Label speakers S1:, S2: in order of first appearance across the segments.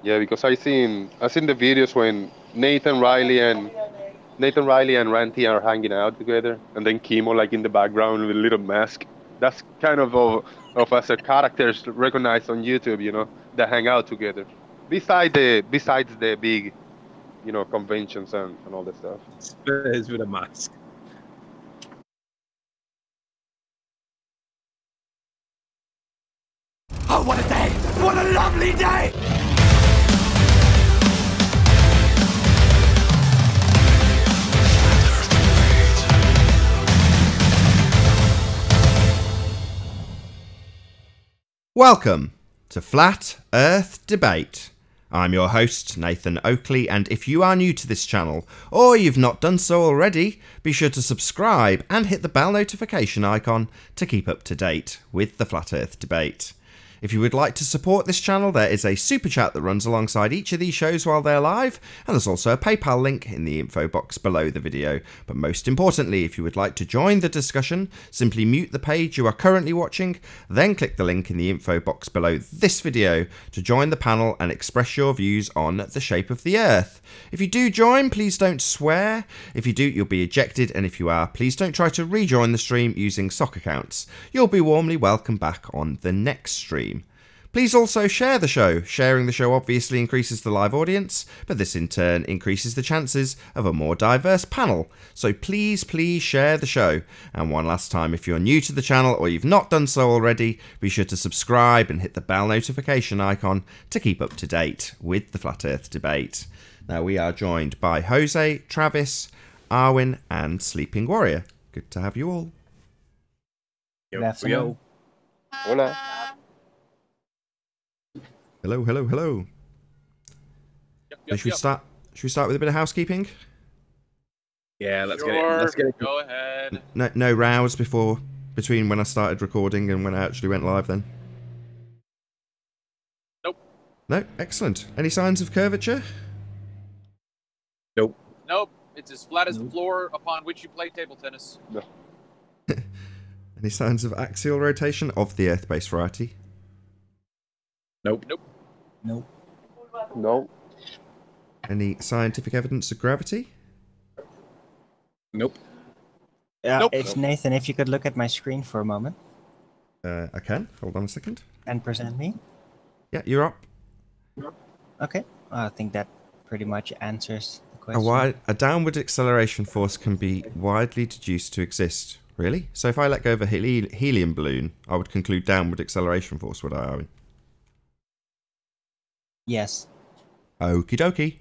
S1: Yeah, because I seen the videos when Nathan Riley and Ranty are hanging out together, and then Kimo like in the background with a little mask. That's kind of as a characters recognized on YouTube, that hang out together. Besides the big, conventions and all that stuff.
S2: Spurs with a mask.
S3: Oh, what a day! What a lovely day!
S4: Welcome to Flat Earth Debate. I'm your host, Nathan Oakley, and if you are new to this channel, or you've not done so already, be sure to subscribe and hit the bell notification icon to keep up to date with the Flat Earth Debate. If you would like to support this channel, there is a super chat that runs alongside each of these shows while they're live, and there's also a PayPal link in the info box below the video. But most importantly, if you would like to join the discussion, simply mute the page you are currently watching, then click the link in the info box below this video to join the panel and express your views on the shape of the Earth. If you do join, please don't swear. If you do, you'll be ejected, and if you are, please don't try to rejoin the stream using sock accounts. You'll be warmly welcomed back on the next stream. Please also share the show. Sharing the show obviously increases the live audience, but this in turn increases the chances of a more diverse panel. So please share the show. And one last time, if you're new to the channel or you've not done so already, be sure to subscribe and hit the bell notification icon to keep up to date with the Flat Earth Debate. Now we are joined by Jose, Travis, Arwin and Sleeping Warrior. Good to have you all.
S2: Yo.
S1: Hola.
S4: Hello.
S5: Yep,
S4: Should we start with a bit of housekeeping?
S2: Yeah, let's
S5: Sure.
S2: get it. Let's get it.
S5: Go ahead.
S4: No rows between when I started recording and when I actually went live then?
S5: Nope.
S4: No? Excellent. Any signs of curvature?
S2: Nope.
S5: Nope. It's as flat as the floor upon which you play table tennis.
S4: Any signs of axial rotation of the Earth-based variety?
S2: Nope.
S1: No.
S4: Any scientific evidence of gravity?
S2: Nope.
S5: Nope.
S6: It's Nathan. If you could look at my screen for a moment
S4: I can. Hold on a second.
S6: and present me.
S4: Yeah, you're up.
S6: Okay. I think that pretty much answers the question.
S4: A downward acceleration force can be widely deduced to exist. Really? So if I let go of a helium balloon, I would conclude downward acceleration force, would I, Owen?
S6: Yes.
S4: Okie dokie.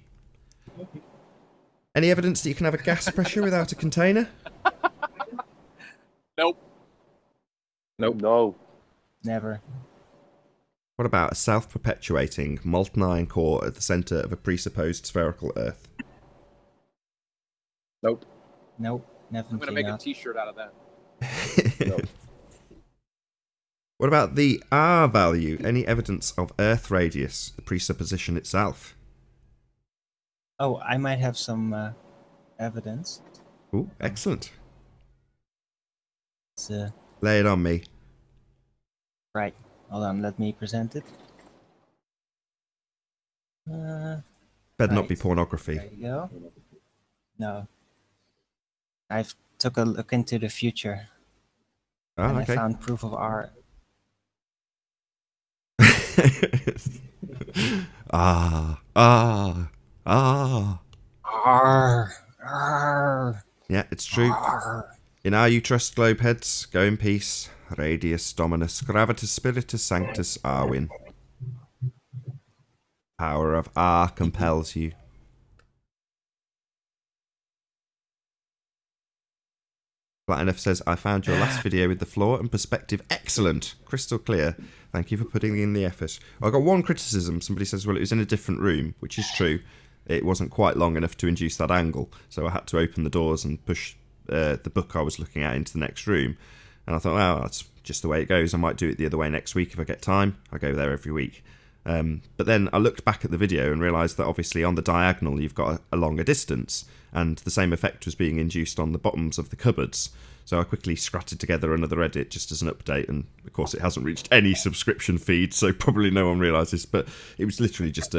S4: Any evidence that you can have a gas pressure without a container?
S5: Nope.
S1: No.
S6: Never.
S4: What about a self-perpetuating molten iron core at the centre of a presupposed spherical Earth?
S2: Nope.
S6: Nope.
S5: I'm
S6: Definitely
S5: gonna make a
S6: not.
S5: T-shirt out of that.
S1: No.
S4: What about the R value? Any evidence of Earth radius, the presupposition itself?
S6: Oh, I might have some evidence.
S4: Ooh, excellent.
S6: It's,
S4: Lay it on me.
S6: right. Hold on. Let me present it. Better
S4: Better not be pornography.
S6: There you go. No. I've took a look into the future
S4: Oh,
S6: and
S4: okay.
S6: I found proof of R.
S4: Ah.
S6: R.
S4: Yeah, it's true.
S6: R.
S4: In our you trust, globe heads, go in peace. Radius Dominus Gravitas Spiritus Sanctus Arwin. Power of R compels you. Flat enough says, I found your last video with the floor and perspective excellent. Crystal clear. Thank you for putting in the effort. I got one criticism. Somebody says, well, it was in a different room, which is true. It wasn't quite long enough to induce that angle, so I had to open the doors and push the book I was looking at into the next room. And I thought, well, that's just the way it goes. I might do it the other way next week if I get time. I go there every week. But then I looked back at the video and realised that obviously on the diagonal you've got a longer distance, and the same effect was being induced on the bottoms of the cupboards. So I quickly scratted together another edit just as an update, and of course it hasn't reached any subscription feed, so probably no one realises. But it was literally just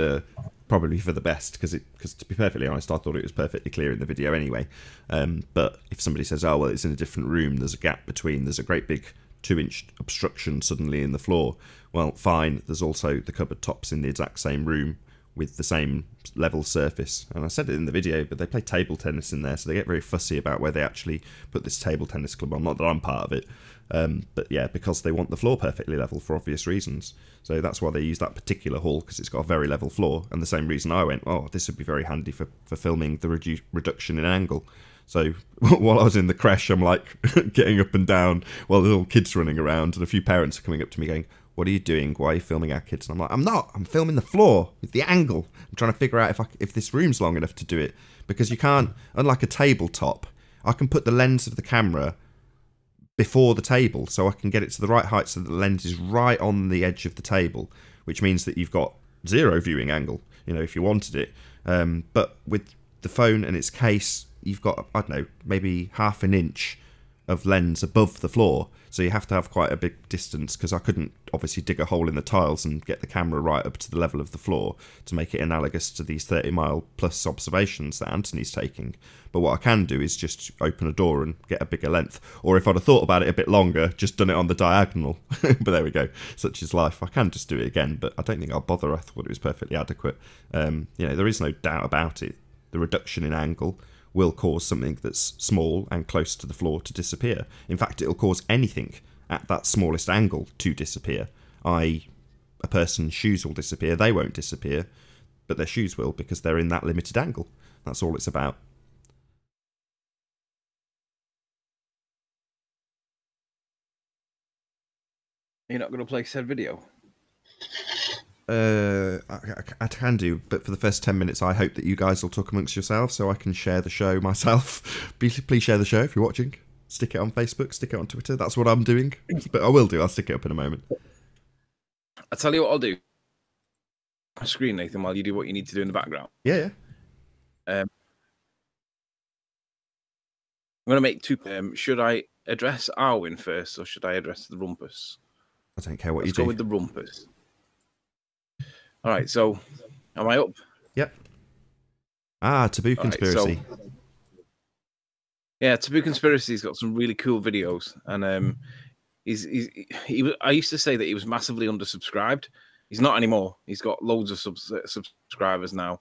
S4: probably for the best, because to be perfectly honest, I thought it was perfectly clear in the video anyway. But if somebody says, oh well, it's in a different room, there's a gap between, there's a great big 2-inch obstruction suddenly in the floor, well, fine. There's also the cupboard tops in the exact same room with the same level surface. And I said it in the video, but they play table tennis in there, so they get very fussy about where they actually put this table tennis club on. Not that I'm part of it, but yeah, because they want the floor perfectly level for obvious reasons. So that's why they use that particular hall, because it's got a very level floor. And the same reason I went, oh, this would be very handy for filming the reduction in angle. So while I was in the creche, I'm like getting up and down while the little kids running around, and a few parents are coming up to me going, what are you doing? Why are you filming our kids? And I'm like, I'm not. I'm filming the floor with the angle. I'm trying to figure out if this room's long enough to do it. Because you can't, unlike a tabletop, I can put the lens of the camera before the table, so I can get it to the right height so that the lens is right on the edge of the table, which means that you've got 0 viewing angle, you know, if you wanted it. But with the phone and its case, you've got, I don't know, maybe half an inch of lens above the floor, so you have to have quite a big distance, because I couldn't obviously dig a hole in the tiles and get the camera right up to the level of the floor to make it analogous to these 30-mile plus observations that Anthony's taking. But what I can do is just open a door and get a bigger length, or if I'd have thought about it a bit longer, just done it on the diagonal. But there we go, such is life. I can just do it again, but I don't think I'll bother. I thought it was perfectly adequate. You know, there is no doubt about it. The reduction in angle will cause something that's small and close to the floor to disappear. In fact, it'll cause anything at that smallest angle to disappear. A person's shoes will disappear. They won't disappear, but their shoes will, because they're in that limited angle. That's all it's about.
S2: You're not going to play said video?
S4: I can do, but for the first 10 minutes, I hope that you guys will talk amongst yourselves so I can share the show myself. Please share the show if you're watching. Stick it on Facebook, stick it on Twitter. That's what I'm doing. But I will do. I'll stick it up in a moment.
S2: I'll tell you what I'll do. On screen, Nathan, while you do what you need to do in the background.
S4: Yeah.
S2: I'm going to make 2. Should I address Arwen first, or should I address the Rumpus?
S4: I don't care what
S2: Let's
S4: you do.
S2: go with the Rumpus. All right, so am I up?
S4: Yep. Taboo Conspiracy.
S2: Right, so, yeah, Taboo Conspiracy's got some really cool videos, and I used to say that he was massively undersubscribed. He's not anymore. He's got loads of subscribers now.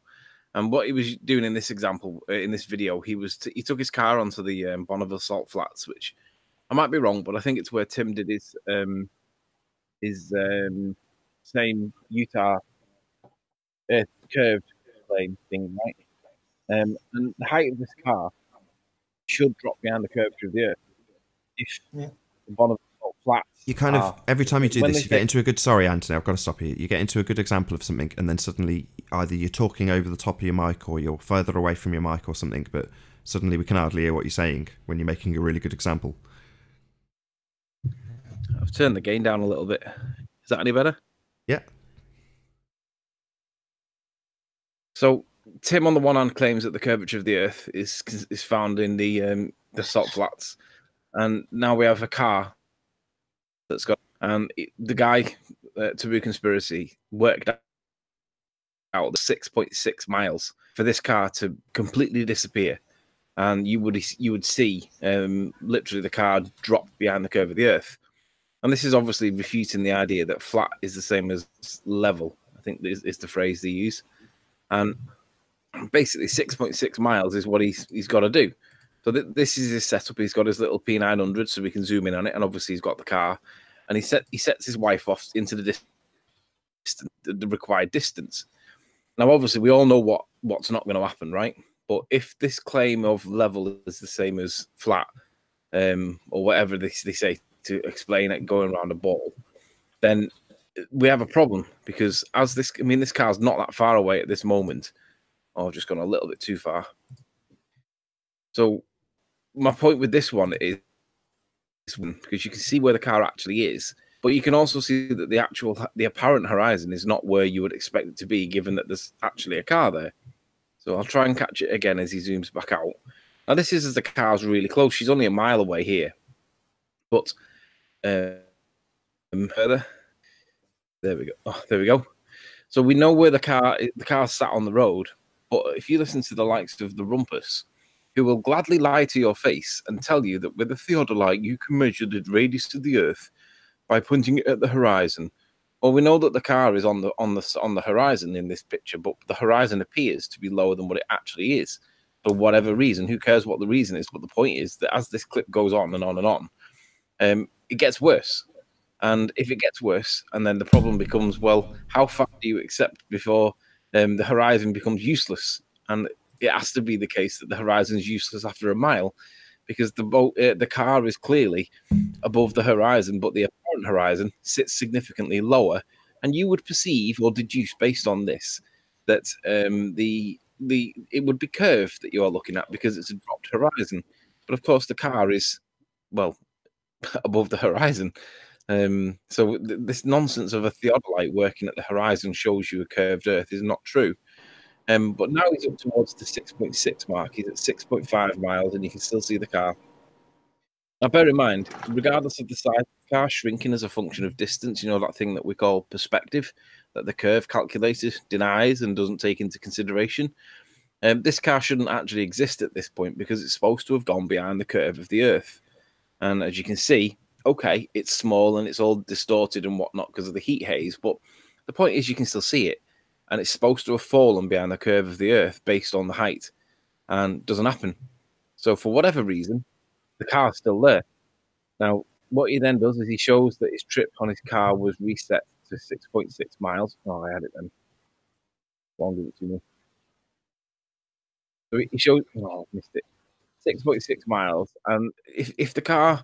S2: And what he was doing in this example, in this video, he took his car onto the Bonneville Salt Flats, which I might be wrong, but I think it's where Tim did his same Utah curved plane thing, right? And the height of this car should drop behind the curvature of the Earth if the Bonneville Salt Flats.
S4: You kind of, every time you do this, you get into a good... Sorry, Anthony, I've got to stop you. You get into a good example of something, and then suddenly either you're talking over the top of your mic, or you're further away from your mic or something, but suddenly we can hardly hear what you're saying when you're making a really good example.
S2: I've turned the gain down a little bit. Is that any better?
S4: Yeah.
S2: So Tim, on the one hand, claims that the curvature of the Earth is found in the salt flats, and now we have a car that's got the guy Taboo Conspiracy worked out 6.6 miles for this car to completely disappear, and you would see literally the car drop behind the curve of the Earth. And this is obviously refuting the idea that flat is the same as level. I think is the phrase they use. And basically 6.6 miles is what he's got to do. So this is his setup. He's got his little P900 so we can zoom in on it. And obviously he's got the car. And he sets his wife off into the required distance. Now, obviously, we all know what's not going to happen, right? But if this claim of level is the same as flat, or whatever they say to explain it going around a ball, then we have a problem, because this car's not that far away at this moment. Oh, I've just gone a little bit too far. So my point with this one is because you can see where the car actually is, but you can also see that the apparent horizon is not where you would expect it to be, given that there's actually a car there. So I'll try and catch it again as he zooms back out. Now, this is as the car's really close. She's only a mile away here. But further. There we go. Oh, there we go. So we know where the car sat on the road. But if you listen to the likes of the Rumpus, who will gladly lie to your face and tell you that with a theodolite you can measure the radius of the Earth by pointing it at the horizon. Well, we know that the car is on the horizon in this picture, but the horizon appears to be lower than what it actually is. For whatever reason, who cares what the reason is? But the point is that as this clip goes on and on and on, it gets worse. And if it gets worse, and then the problem becomes, well, how far do you accept before the horizon becomes useless? And it has to be the case that the horizon is useless after a mile, because the car is clearly above the horizon, but the apparent horizon sits significantly lower. And you would perceive or deduce based on this that it would be curved that you are looking at because it's a dropped horizon. But of course, the car is, well, above the horizon. So this nonsense of a theodolite working at the horizon shows you a curved Earth is not true. But now he's up towards the 6.6 mark. He's at 6.5 miles, and you can still see the car. Now, bear in mind, regardless of the size of the car, shrinking as a function of distance, you know, that thing that we call perspective, that the curve calculator denies and doesn't take into consideration. This car shouldn't actually exist at this point because it's supposed to have gone behind the curve of the Earth. And as you can see, okay, it's small and it's all distorted and whatnot because of the heat haze, but the point is you can still see it. And it's supposed to have fallen behind the curve of the Earth based on the height, and it doesn't happen. So for whatever reason, the car's still there. Now, what he then does is he shows that his trip on his car was reset to 6.6 miles. Oh, I had it then. Won't give it to me. So he shows, oh, I missed it. 6.6 miles. And if the car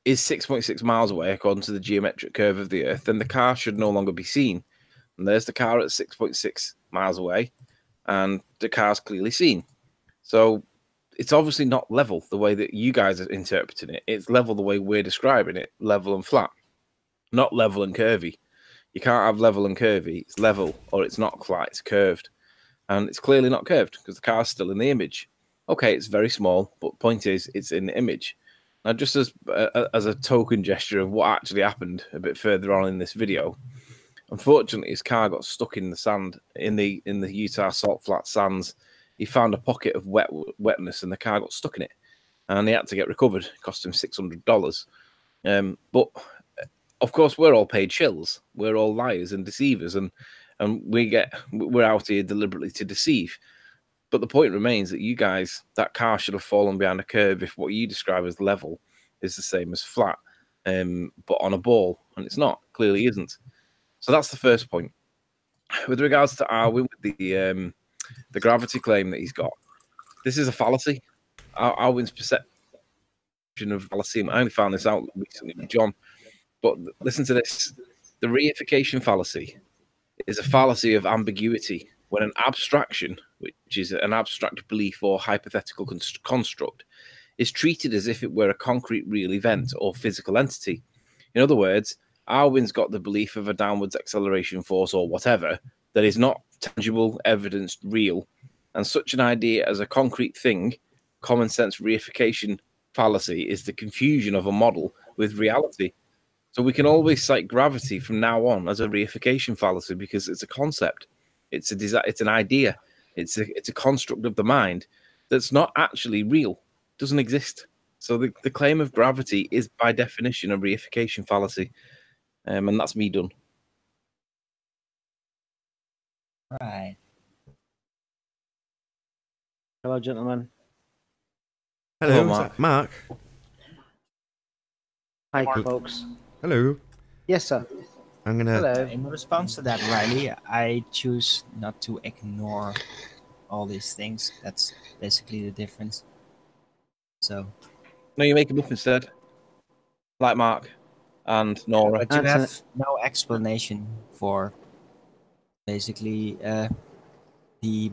S2: is 6.6 miles away, according to the geometric curve of the Earth, then the car should no longer be seen. And there's the car at 6.6 miles away, and the car's clearly seen. So it's obviously not level the way that you guys are interpreting it. It's level the way we're describing it, level and flat, not level and curvy. You can't have level and curvy. It's level or it's not flat, it's curved. And it's clearly not curved because the car's still in the image. Okay, it's very small, but the point is it's in the image. Now, just as a token gesture of what actually happened a bit further on in this video, unfortunately, his car got stuck in the sand in the Utah salt flat sands. He found a pocket of wetness, and the car got stuck in it, and he had to get recovered. It cost him $600. But of course, we're all paid shills. We're all liars and deceivers, and we're out here deliberately to deceive. But the point remains that you guys, that car should have fallen behind a curve if what you describe as level is the same as flat, but on a ball, and it's not. Clearly isn't. So that's the first point. With regards to Arwin, with the gravity claim that he's got, this is a fallacy. Arwin's perception of fallacy, I only found this out recently with John, but listen to this. The reification fallacy is a fallacy of ambiguity when an abstraction, which is an abstract belief or hypothetical construct, is treated as if it were a concrete real event or physical entity. In other words, Arwin's got the belief of a downwards acceleration force or whatever that is not tangible, evidenced, real, and such an idea as a concrete thing, common sense reification fallacy, is the confusion of a model with reality. So we can always cite gravity from now on as a reification fallacy because it's a concept, it's an idea, it's a construct of the mind that's not actually real, doesn't exist. So the claim of gravity is by definition a reification fallacy. And that's me done.
S6: Right.
S7: Hello, gentlemen.
S4: Hello,
S2: Hello,
S4: is
S2: Mark.
S4: that Mark.
S7: Hi,
S5: Mark.
S7: folks.
S4: Hello.
S7: Yes, sir.
S4: I'm gonna.
S7: Hello.
S6: In response to that, Riley, I choose not to ignore all these things. That's basically the difference. So,
S2: No, you make them up instead, like Mark and Nora.
S6: but you
S7: That's
S6: have no explanation for basically the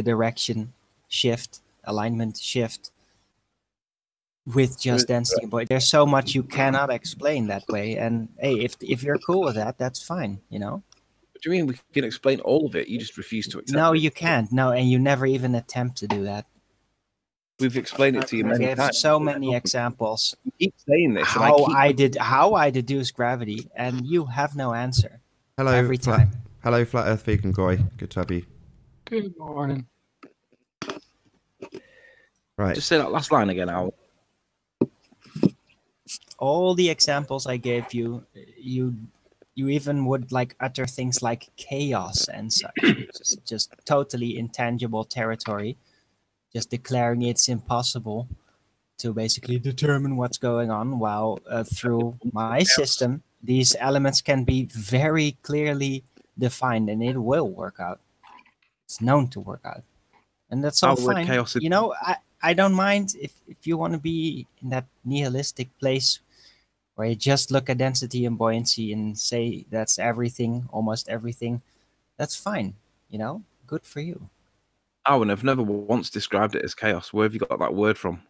S6: direction shift, alignment shift with just density. But there's so much you cannot explain that way. And hey, if you're cool with that, that's fine. You know.
S2: What do you mean we can explain all of it? You just refuse to accept
S6: No,
S2: it.
S6: you can't. No, and you never even attempt to do that.
S2: We've explained it to you
S6: I
S2: many
S6: gave
S2: times.
S6: so many examples.
S2: You keep saying this, and
S6: How I deduce gravity, and you have no answer.
S4: Hello,
S6: Every time.
S4: Hello, Flat Earth Vegan Goy. Good to have you.
S8: Good morning.
S4: Right.
S2: Just say that last line again, Al.
S6: All the examples I gave you, you even would like utter things like chaos and such. just totally intangible territory. Just declaring it's impossible to basically determine what's going on, while through my system, these elements can be very clearly defined, and it will work out. It's known to work out, and that's all fine.
S2: Chaos.
S6: You know, I don't mind if you want to be in that nihilistic place where you just look at density and buoyancy and say that's everything, almost everything. That's fine. You know, good for you.
S2: Owen, I've never once described it as chaos. Where have you got that word from?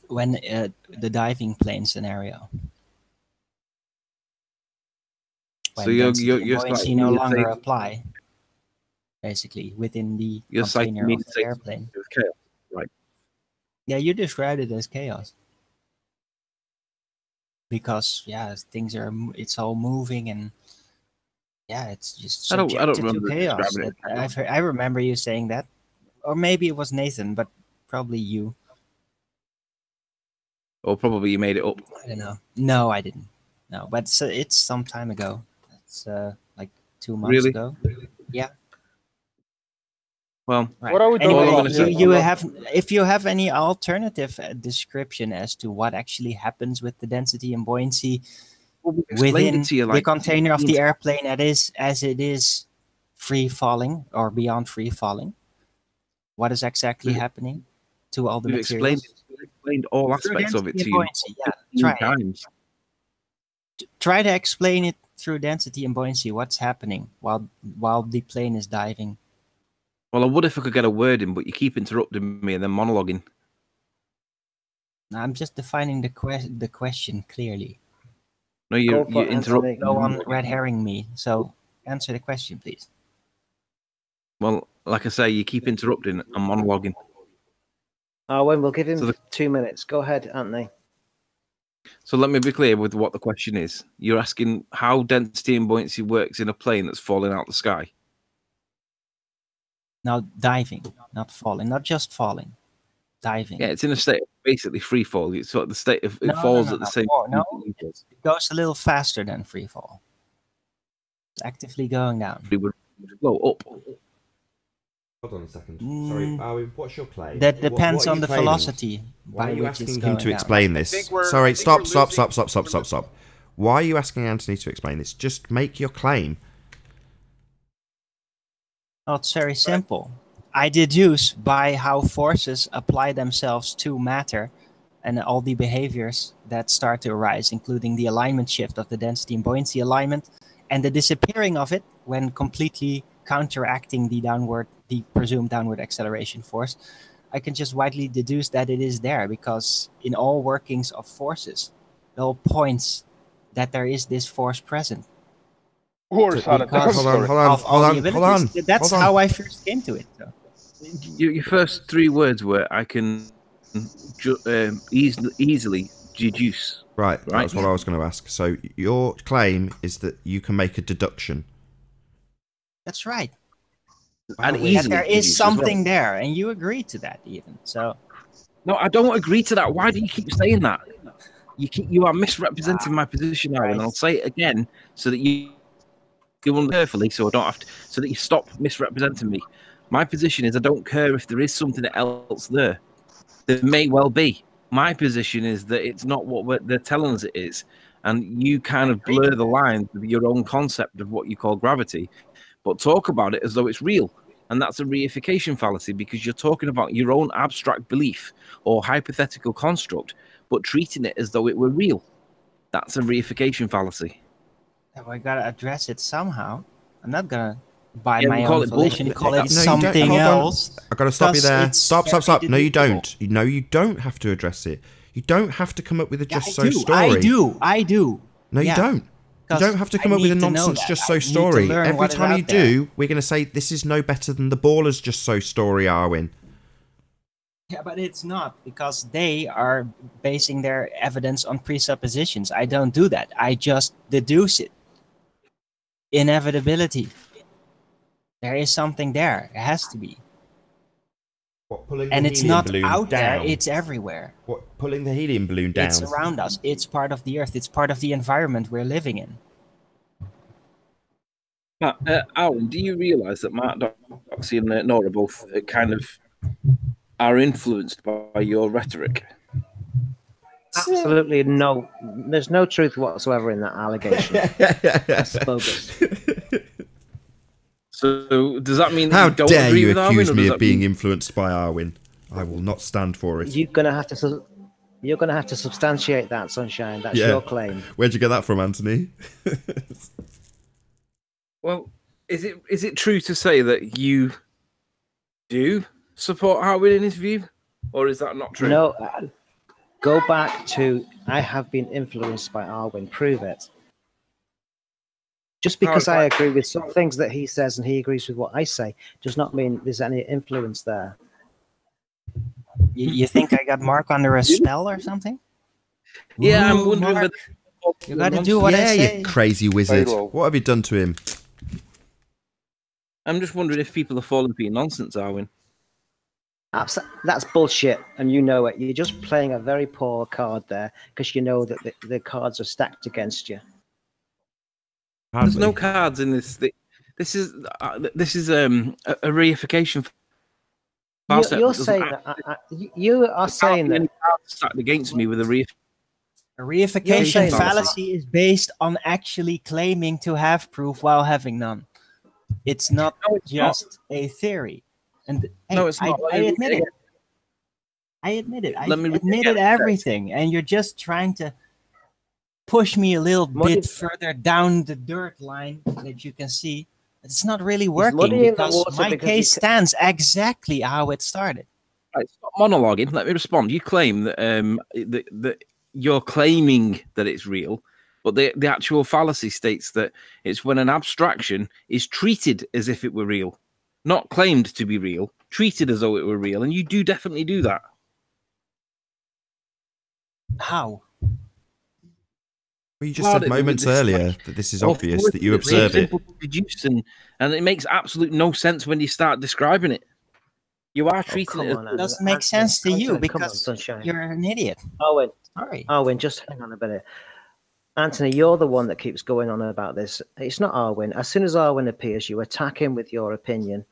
S6: When the diving plane scienaro. When
S2: So you're
S6: buoyancy no longer apply, basically within the container of the airplane.
S2: Chaos, right?
S6: Yeah, you described it as chaos because things are it's all moving and. Yeah, it's just subjected
S2: I don't remember
S6: to chaos. I remember you saying that, or maybe it was Nathan, but probably you.
S2: Or probably you made it up.
S6: I don't know. No, I didn't. No, but it's some time ago. It's like 2 months ago. Yeah.
S2: Well,
S6: right.
S7: What are we doing?
S6: If you have any alternative description as to what actually happens with the density and buoyancy within the container of the airplane as it is free falling or beyond free falling, what is exactly happening to all the materials?
S2: Explained all aspects of it to you.
S6: Try to explain it through density and buoyancy. What's happening while the plane is diving?
S2: Well, I would if I could get a word in, but you keep interrupting me and then monologuing.
S6: I'm just defining the question clearly.
S2: No, you interrupt.
S6: Go on red herring me. So answer the question, please.
S2: Well, like I say, you keep interrupting and monologuing.
S7: When we'll give him 2 minutes. Go ahead, Anthony.
S2: So let me be clear with what the question is. You're asking how density and buoyancy works in a plane that's falling out the sky.
S6: Now diving, not falling, not just falling. Diving.
S2: Yeah, it's in a state of basically free fall. It's sort of the state of it falls at the same.
S6: No, it goes a little faster than free fall. It's actively going down.
S2: It would flow up.
S4: Hold on a second. Sorry, Owen, what's your claim?
S6: That depends on the velocity.
S4: Why are you asking him to explain this? Sorry, stop. Why are you asking Anthony to explain this? Just make your claim.
S6: Oh, it's very simple. I deduce by how forces apply themselves to matter and all the behaviors that start to arise, including the alignment shift of the density and buoyancy alignment and the disappearing of it when completely counteracting the presumed downward acceleration force. I can just widely deduce that it is there because in all workings of forces, it all points that there is this force present.
S1: Hold
S4: on.
S6: That's how I first came to it. So.
S2: Your first 3 words were, I can easily deduce.
S4: Right, that's what I was going to ask. So your claim is that you can make a deduction.
S6: That's right.
S2: And
S6: there is something there, and you agree to that even. So.
S2: No, I don't agree to that. Why do you keep saying that? You are misrepresenting my position now, and I'll say it again so that you carefully, so that you stop misrepresenting me. My position is I don't care if there is something else there. There may well be. My position is that it's not what they're telling us it is. And you kind of blur the lines with your own concept of what you call gravity, but talk about it as though it's real. And that's a reification fallacy because you're talking about your own abstract belief or hypothetical construct, but treating it as though it were real. That's a reification fallacy.
S6: I gotta address it somehow. I'm not gonna by my own volition call it something else.
S4: I gotta stop you there. Stop. No, you don't. No, you don't have to address it. You don't have to come up with a just so story.
S6: I do.
S4: No, you don't. You don't have to come up with a nonsense just so story. Every time you do, we're going to say this is no better than the Ballers just so story, Arwin.
S6: Yeah, but it's not, because they are basing their evidence on presuppositions. I don't do that. I just deduce it. Inevitability. There is something there. It has to be.
S4: What, pulling
S6: And
S4: the
S6: it's
S4: helium
S6: not
S4: balloon
S6: out there,
S4: down?
S6: it's everywhere.
S4: What, pulling the helium balloon down?
S6: It's around us. It's part of the Earth. It's part of the environment we're living in.
S2: Matt, Alan, do you realise that Mark Doxey and Nora both kind of are influenced by your rhetoric?
S7: Absolutely no. There's no truth whatsoever in that allegation. That's bogus.
S2: So does that mean that
S4: How
S2: you don't
S4: dare
S2: agree
S4: you
S2: with Arwin,
S4: accuse
S2: or
S4: me
S2: does
S4: of
S2: that
S4: being
S2: mean-
S4: influenced by Arwin? I will not stand for it.
S7: You're gonna have to. You're gonna have to substantiate that, Sunshine. That's
S4: Yeah.
S7: your claim.
S4: Where'd you get that from, Anthony?
S2: Well, is it true to say that you do support Arwin in his view, or is that not true?
S7: No. Go back to. I have been influenced by Arwin. Prove it. Just because I agree with some things that he says and he agrees with what I say does not mean there's any influence there.
S6: You think I got Mark under a spell or something?
S2: Yeah, I'm
S6: Ooh,
S2: wondering
S6: Mark,
S2: whether
S6: you gotta do what I
S4: Yeah,
S6: say.
S4: you crazy wizard.
S1: Very well.
S4: What have you done to him?
S2: I'm just wondering if people are falling for your nonsense, Arwin.
S7: That's bullshit, and you know it. You're just playing a very poor card there because you know that the cards are stacked against you.
S2: There's no
S4: Hardly.
S2: cards in this. This is a reification.
S7: You're saying that. You are saying that
S2: Stacked against me with a
S6: A
S7: You're
S6: reification
S7: saying-
S6: fallacy is based on actually claiming to have proof while having none. It's not
S2: No, it's not.
S6: just a theory. And hey,
S2: No, it's not.
S6: I admit it. I admit it. I
S2: Let me read it
S6: admitted
S2: again.
S6: everything, and you're just trying to push me a little
S7: Muddy-
S6: bit further down the dirt line that you can see. It's not really working
S7: muddying the
S6: because
S7: water
S6: my
S7: because
S6: case
S7: you
S6: stands exactly how it started.
S2: Right, stop monologuing. Let me respond. You claim that that you're claiming that it's real, but the actual fallacy states that it's when an abstraction is treated as if it were real, not claimed to be real, treated as though it were real, and you do definitely do that.
S6: How?
S4: Well, you just
S2: Well,
S4: said moments
S2: this is
S4: earlier
S2: like
S4: that this is obvious, that you
S2: It's really
S4: observe it.
S2: simple to deduce, and it makes absolute no sense when you start describing it. You are treating
S7: come
S2: it
S7: on,
S6: It
S7: Anthony.
S6: doesn't make sense to you
S7: Anthony, come on,
S6: because
S7: Sunshine.
S6: you're an idiot.
S7: Owen,
S6: Sorry.
S7: Arwin, just hang on a minute. Anthony, you're the one that keeps going on about this. It's not Arwin. As soon as Arwin appears, you attack him with your opinion.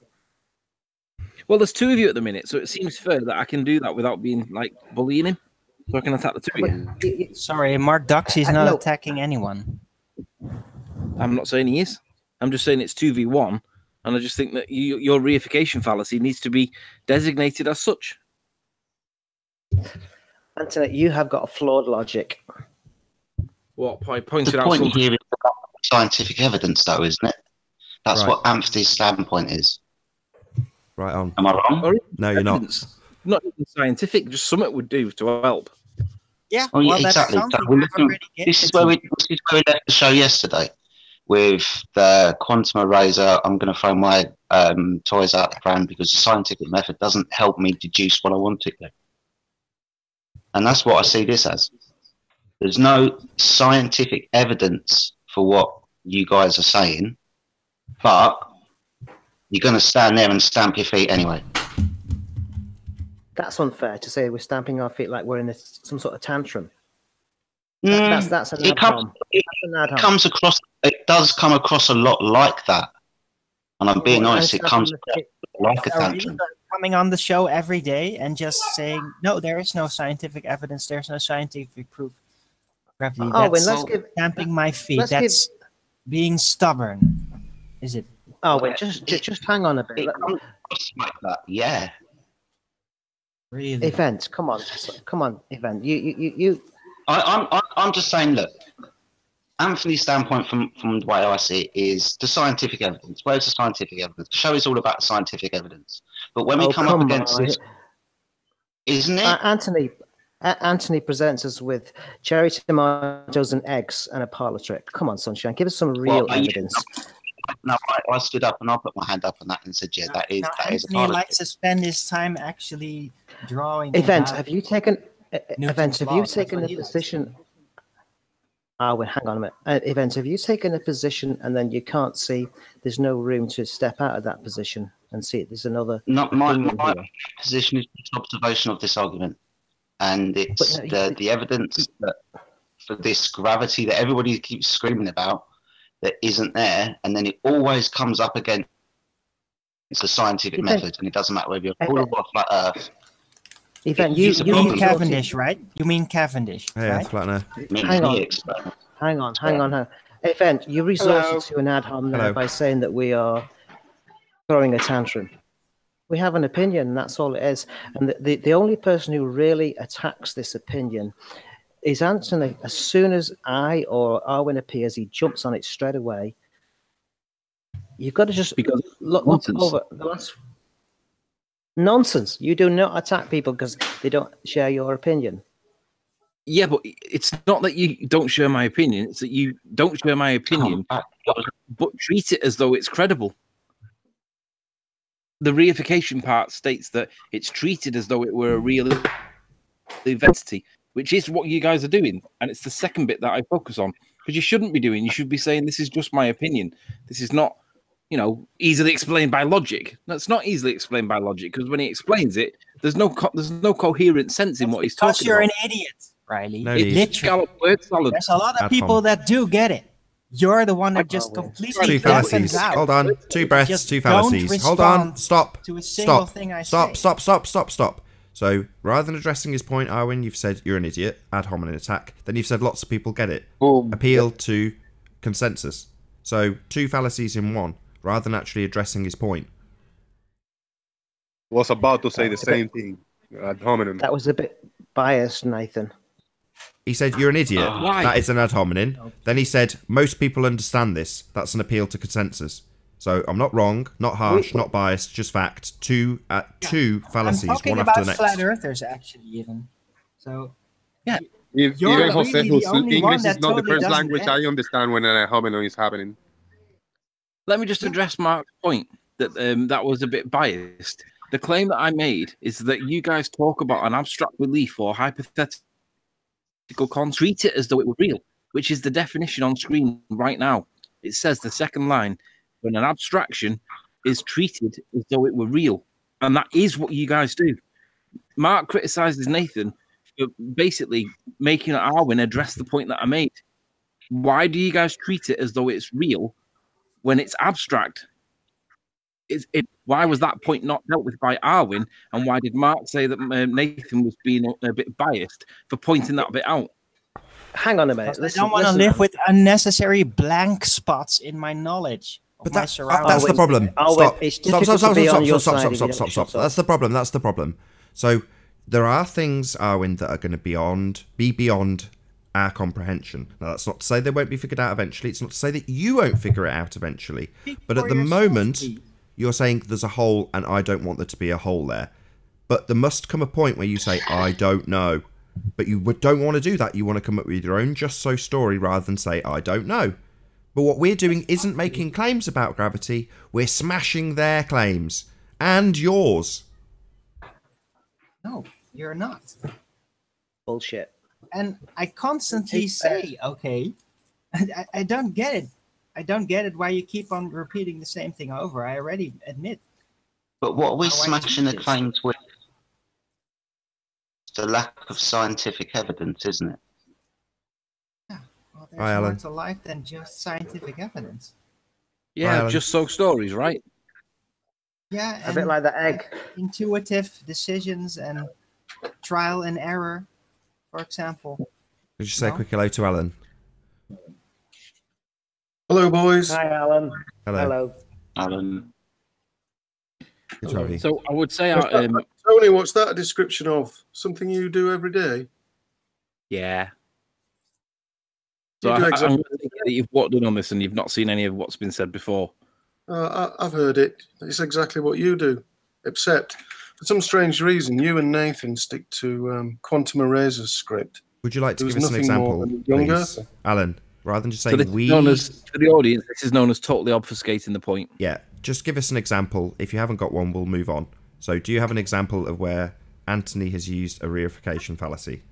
S2: Well, there's two of you at the minute, so it seems fair that I can do that without being like bullying him. So I can attack the two of you.
S6: Sorry, Mark Doxey's not
S7: No.
S6: attacking anyone.
S2: I'm not saying he is. I'm just saying it's 2v1, and I just think that your reification fallacy needs to be designated as such.
S7: Anthony, you have got a flawed logic.
S2: What I
S8: The
S2: pointed out?
S8: point
S2: Something.
S8: here is about scientific evidence, though, isn't it? That's
S4: Right.
S8: what Anthony's standpoint is.
S4: Right on.
S8: Am I wrong?
S2: Or even
S4: No, you're not.
S2: evidence. Not even scientific. Just something would do to help.
S6: Yeah,
S8: Oh, yeah,
S6: well, that's
S8: exactly.
S6: something
S8: So we're
S6: I've
S8: looking-
S6: already
S8: This is
S6: given
S8: where
S6: to
S8: we left the show yesterday with the quantum eraser. I'm going to throw my toys out the pram because the scientific method doesn't help me deduce what I want it to. And that's what I see this as. There's no scientific evidence for what you guys are saying, but you're going to stand there and stamp your feet anyway.
S7: That's unfair to say we're stamping our feet like we're in some sort of tantrum.
S8: Mm,
S7: That's an
S8: it
S7: ad
S8: comes-
S7: hom.
S8: it
S7: That's an ad hom.
S8: comes across. It does come across a lot like that. And I'm being
S7: Well,
S8: honest,
S7: I'm
S8: it comes
S7: stamping
S8: across
S7: the
S8: like a
S6: Are you
S8: tantrum.
S6: coming on the show every day and just saying, no, there is no scientific evidence, there's no scientific proof. Gravity.
S7: Arwin,
S6: That's
S7: let's give
S6: stamping my feet.
S7: let's give-
S6: That's being stubborn. Is it?
S7: Arwin, just hang on a bit.
S8: It comes across like that, yeah.
S6: Really?
S7: Event, come on, Event. You.
S8: I'm just saying, look, Anthony's standpoint from the way I see it is the scientific evidence. Where's the scientific evidence? The show is all about scientific evidence. But when we
S7: Oh,
S8: come up
S7: come
S8: against
S7: on.
S8: this, isn't it?
S7: Anthony presents us with cherry tomatoes and eggs and a parlor trick. Come on, Sunshine, give us some real
S8: Well, are you-
S7: evidence.
S8: I stood up and I put my hand up on that and said, yeah, that is a
S6: Anthony
S8: part of
S6: likes
S8: it.
S6: to spend his time actually drawing.
S7: Event,
S6: about
S7: have you taken
S6: Newton's
S7: a
S6: law. That's
S7: position?
S6: what he likes to do.
S7: Wait, hang on a minute. Event, have you taken a position and then you can't see? There's no room to step out of that position and see it. There's another.
S8: Not my
S7: here.
S8: position is just observation of this argument, and it's
S7: But no,
S8: the evidence that for this gravity that everybody keeps screaming about that isn't there, and then it always comes up against the scientific method, and it doesn't matter whether you're full or flat Earth.
S7: Event,
S6: You
S8: It's a
S6: mean
S8: problem.
S6: Cavendish, right? You mean Cavendish,
S4: Yeah,
S6: right?
S4: flat Earth.
S7: Hang on. Event, you resorted to an ad hom there
S4: Hello.
S7: by saying that we are throwing a tantrum. We have an opinion, that's all it is. And the only person who really attacks this opinion is Anthony. As soon as I or Arwin appears, he jumps on it straight away. You've got to just look over the last nonsense. You do not attack people because they don't share your opinion.
S2: Yeah, but it's not that you don't share my opinion. It's that you don't share my opinion, but treat it as though it's credible. The reification part states that it's treated as though it were a real entity, which is what you guys are doing. And it's the second bit that I focus on, because you shouldn't be doing. You should be saying, this is just my opinion. This is not, easily explained by logic. That's not easily explained by logic, because when he explains it, there's no coherent sense in what he's talking
S6: you're
S2: about.
S6: an idiot, Riley.
S4: No
S6: It
S4: need.
S6: literally,
S2: Word salad.
S6: there's a lot of
S4: Ad
S6: people
S4: hom.
S6: that do get it. You're the one that just completely
S4: Two fallacies.
S6: deafens out.
S4: Hold on. Two breaths,
S6: Just
S4: two
S6: don't
S4: fallacies. Hold on.
S6: respond
S4: Stop.
S6: to a single
S4: Stop.
S6: thing I
S4: Stop.
S6: say.
S4: Stop. So rather than addressing his point, Arwin, you've said you're an idiot, ad hominem attack. Then you've said lots of people get it.
S1: Boom.
S4: Appeal to consensus. So two fallacies in one, rather than actually addressing his point.
S1: Was about to say the same thing. Ad hominem.
S7: That was a bit biased, Nathan.
S4: He said you're an idiot.
S2: Why?
S4: That is an ad hominem. Then he said most people understand this. That's an appeal to consensus. So I'm not wrong, not harsh, not biased, just fact. Two fallacies,
S6: I'm talking
S4: one
S6: about
S4: after the next.
S6: flat earthers, actually, even. So,
S1: If
S6: You're
S1: even Jose,
S6: really
S1: whose
S6: the only one
S1: English is
S6: that
S1: not the
S6: totally
S1: first
S6: doesn't
S1: language,
S6: get
S1: I understand when an ad hominem is happening.
S2: Let me just address Mark's point that that was a bit biased. The claim that I made is that you guys talk about an abstract belief or hypothetical treat it as though it were real, which is the definition on screen right now. It says the second line, when an abstraction is treated as though it were real. And that is what you guys do. Mark criticizes Nathan for basically making Arwin address the point that I made. Why do you guys treat it as though it's real when it's abstract? Why was that point not dealt with by Arwin? And why did Mark say that Nathan was being a bit biased for pointing that bit out?
S7: Hang on a minute.
S6: I don't want to live with unnecessary blank spots in my knowledge.
S4: But
S6: my
S4: that's
S6: surroundings.
S4: the problem.
S7: It's difficult to be on your side if you don't shut
S4: Stop.
S7: up.
S4: That's the problem. That's the problem. So there are things, Arwin, that are going to be beyond our comprehension. Now, that's not to say they won't be figured out eventually. It's not to say that you won't figure it out eventually. But at the moment, you're saying there's a hole, and I don't want there to be a hole there. But there must come a point where you say, I don't know. But you don't want to do that. You want to come up with your own just so story rather than say, I don't know. But what we're doing isn't making claims about gravity. We're smashing their claims. And yours.
S6: No, you're not.
S7: Bullshit.
S6: And I constantly say, okay, I don't get it. I don't get it why you keep on repeating the same thing over. I already admit.
S8: But what are we
S6: How I
S8: smashing the
S6: teach this.
S8: claims with? The lack of scientific evidence, isn't it?
S6: Well,
S4: Hi,
S6: there's more
S4: Alan.
S6: to life than just scientific evidence.
S2: Yeah,
S4: Alan.
S2: just so stories, right?
S6: Yeah,
S7: A bit like the egg.
S6: intuitive decisions and trial and error, for example.
S4: Could you say a
S6: No.
S4: quick hello to Alan?
S9: Hello, boys.
S7: Hi, Alan.
S4: Hello.
S8: Alan.
S4: Good to have you.
S2: So I would say,
S9: Tony, what's that a description of? Something you do every day?
S2: yeah.
S9: You
S2: So
S9: do
S2: I'm
S9: exactly.
S2: going to think that you've walked in on this and you've not seen any of what's been said before.
S9: I've heard it. It's exactly what you do, except for some strange reason, you and Nathan stick to Quantum Eraser's script.
S4: Would you like to
S9: There
S4: give
S9: was
S4: us an
S9: nothing more
S4: example,
S9: than young
S4: please?
S9: Earther.
S4: Alan, rather than just
S2: So
S4: saying
S2: this is
S4: we.
S2: known as, for the audience, this is known as totally obfuscating the point.
S4: Yeah, just give us an example. If you haven't got one, we'll move on. So, do you have an example of where Anthony has used a reification fallacy?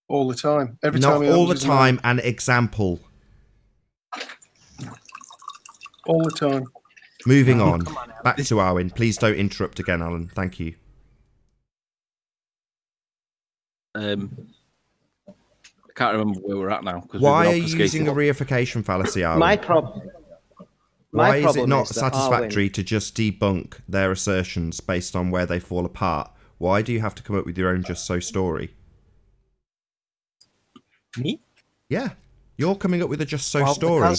S9: All the time. Every
S4: Not
S9: time he
S4: all the
S9: opens his
S4: time,
S9: mouth.
S4: an example.
S9: All the time.
S4: Moving on. Back to Arwen. Please don't interrupt again, Alan. Thank you.
S2: I can't remember where we're at now.
S4: Why are you using a reification fallacy, Arwen?
S7: My problem.
S4: Why is it not
S7: that
S4: satisfactory to just debunk their assertions based on where they fall apart? Why do you have to come up with your own just so story?
S6: Me?
S4: Yeah, you're coming up with a just so
S6: Well,
S4: story.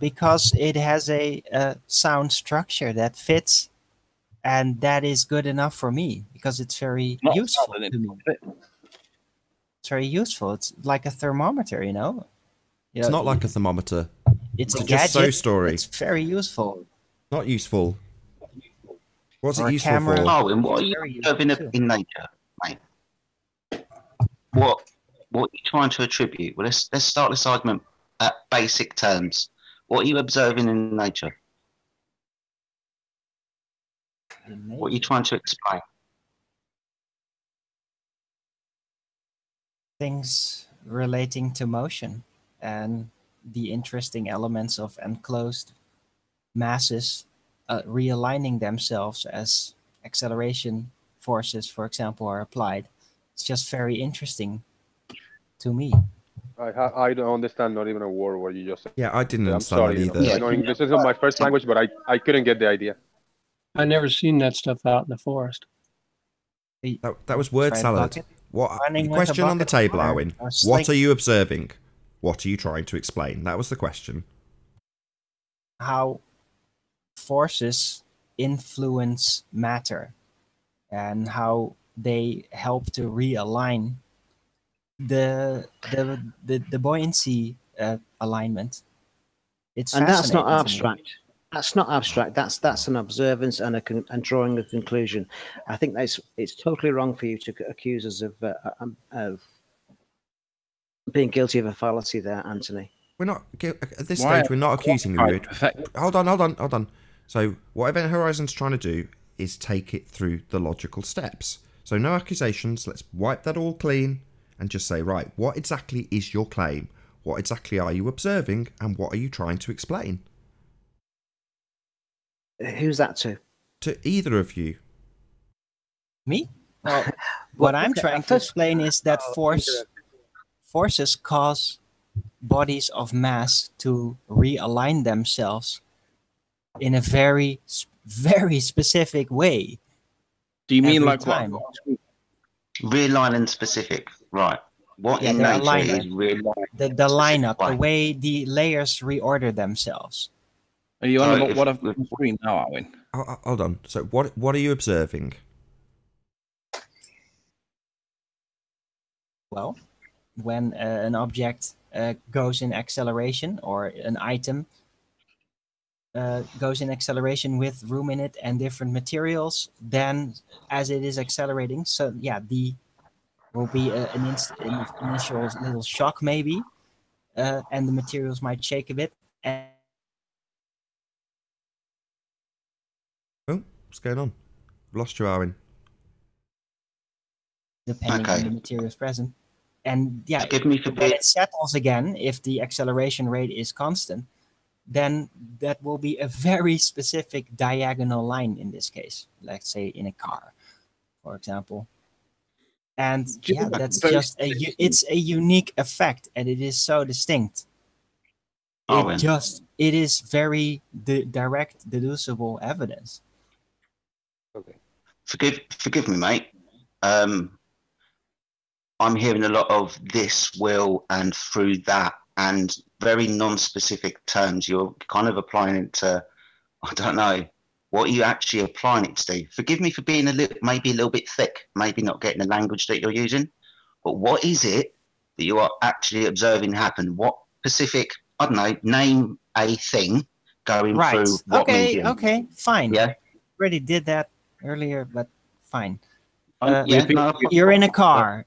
S6: Because it has a sound structure that fits, and that is good enough for me because it's very useful to me. It's very useful. It's like a thermometer, you know.
S4: It's not like a thermometer.
S6: It's a
S4: just
S6: gadget.
S4: so story.
S6: It's very useful.
S4: Not useful. What's
S6: Or
S4: it
S6: a
S4: useful
S6: camera.
S4: for?
S8: Oh, and what are you
S6: Very
S8: observing
S6: useful
S8: in nature, mate? What are you trying to attribute? Well, let's start this argument at basic terms. What are you observing in nature? What are you trying to explain?
S6: Things relating to motion and the interesting elements of enclosed masses realigning themselves as acceleration forces, for example, are applied. It's just very interesting to me.
S1: I don't understand not even a word what you just said.
S4: Yeah, I didn't
S1: I'm
S4: understand
S1: sorry.
S4: that either.
S1: I know English isn't my first language, but I couldn't get the idea.
S10: I never seen that stuff out in the forest.
S4: That was word
S6: Try a
S4: salad.
S6: bucket.
S4: What
S6: Running with a
S4: question on the
S6: bucket
S4: table,
S6: or
S4: Arwen?
S6: a
S4: What
S6: sling.
S4: are you observing? What are you trying to explain? That was the question.
S6: How forces influence matter and how they help to realign the buoyancy alignment. It's
S7: And that's not
S6: fascinating to me.
S7: abstract. That's not abstract. That's an observance and and drawing a conclusion. I think it's totally wrong for you to accuse us of being guilty of a fallacy there, Anthony.
S4: We're not at this
S2: Why-
S4: stage. We're not accusing you.
S2: Perfect.
S4: Hold on. So what Event Horizon's trying to do is take it through the logical steps. So no accusations. Let's wipe that all clean and just say, right, what exactly is your claim? What exactly are you observing, and what are you trying to explain?
S7: Who's that to?
S4: To either of you.
S6: Me? Well, what I'm
S7: okay,
S6: trying to
S7: first-
S6: explain is that forces cause bodies of mass to realign themselves in a very specific way.
S2: Do you mean
S6: every
S2: like
S6: time.
S2: what?
S8: Realign and specific, right? What
S6: Yeah,
S8: in
S6: they're
S8: nature
S6: alignment.
S8: is realign?
S6: The lineup, the way the layers reorder themselves.
S2: Are you on
S8: So
S2: about
S8: if-
S2: what I've on screen now, Arwen?
S4: Hold on. So what are you observing?
S6: Well, when an object goes in acceleration or an item goes in acceleration with room in it and different materials, then as it is accelerating, so yeah, will be an initial little shock maybe, and the materials might shake a bit. And
S4: Oh, what's going on? I've lost you, Arwen.
S6: depending on the materials present. And yeah,
S8: Forgive me for
S6: when
S8: being-
S6: it settles again, if the acceleration rate is constant, then that will be a very specific diagonal line in this case, let's say in a car, for example. And yeah, that's just it's a unique effect, and it is so distinct. It is very direct, deducible evidence.
S1: Okay.
S8: Forgive me, mate. I'm hearing a lot of this will and through that, and very non-specific terms. You're kind of applying it to, I don't know, what are you actually applying it to? Forgive me for being maybe a little bit thick, maybe not getting the language that you're using, but what is it that you are actually observing happen? What specific, I don't know, name a thing going through what medium?
S6: Okay, fine.
S8: Yeah.
S6: Already did that earlier, but fine.
S8: Yeah, no,
S6: You're in a car.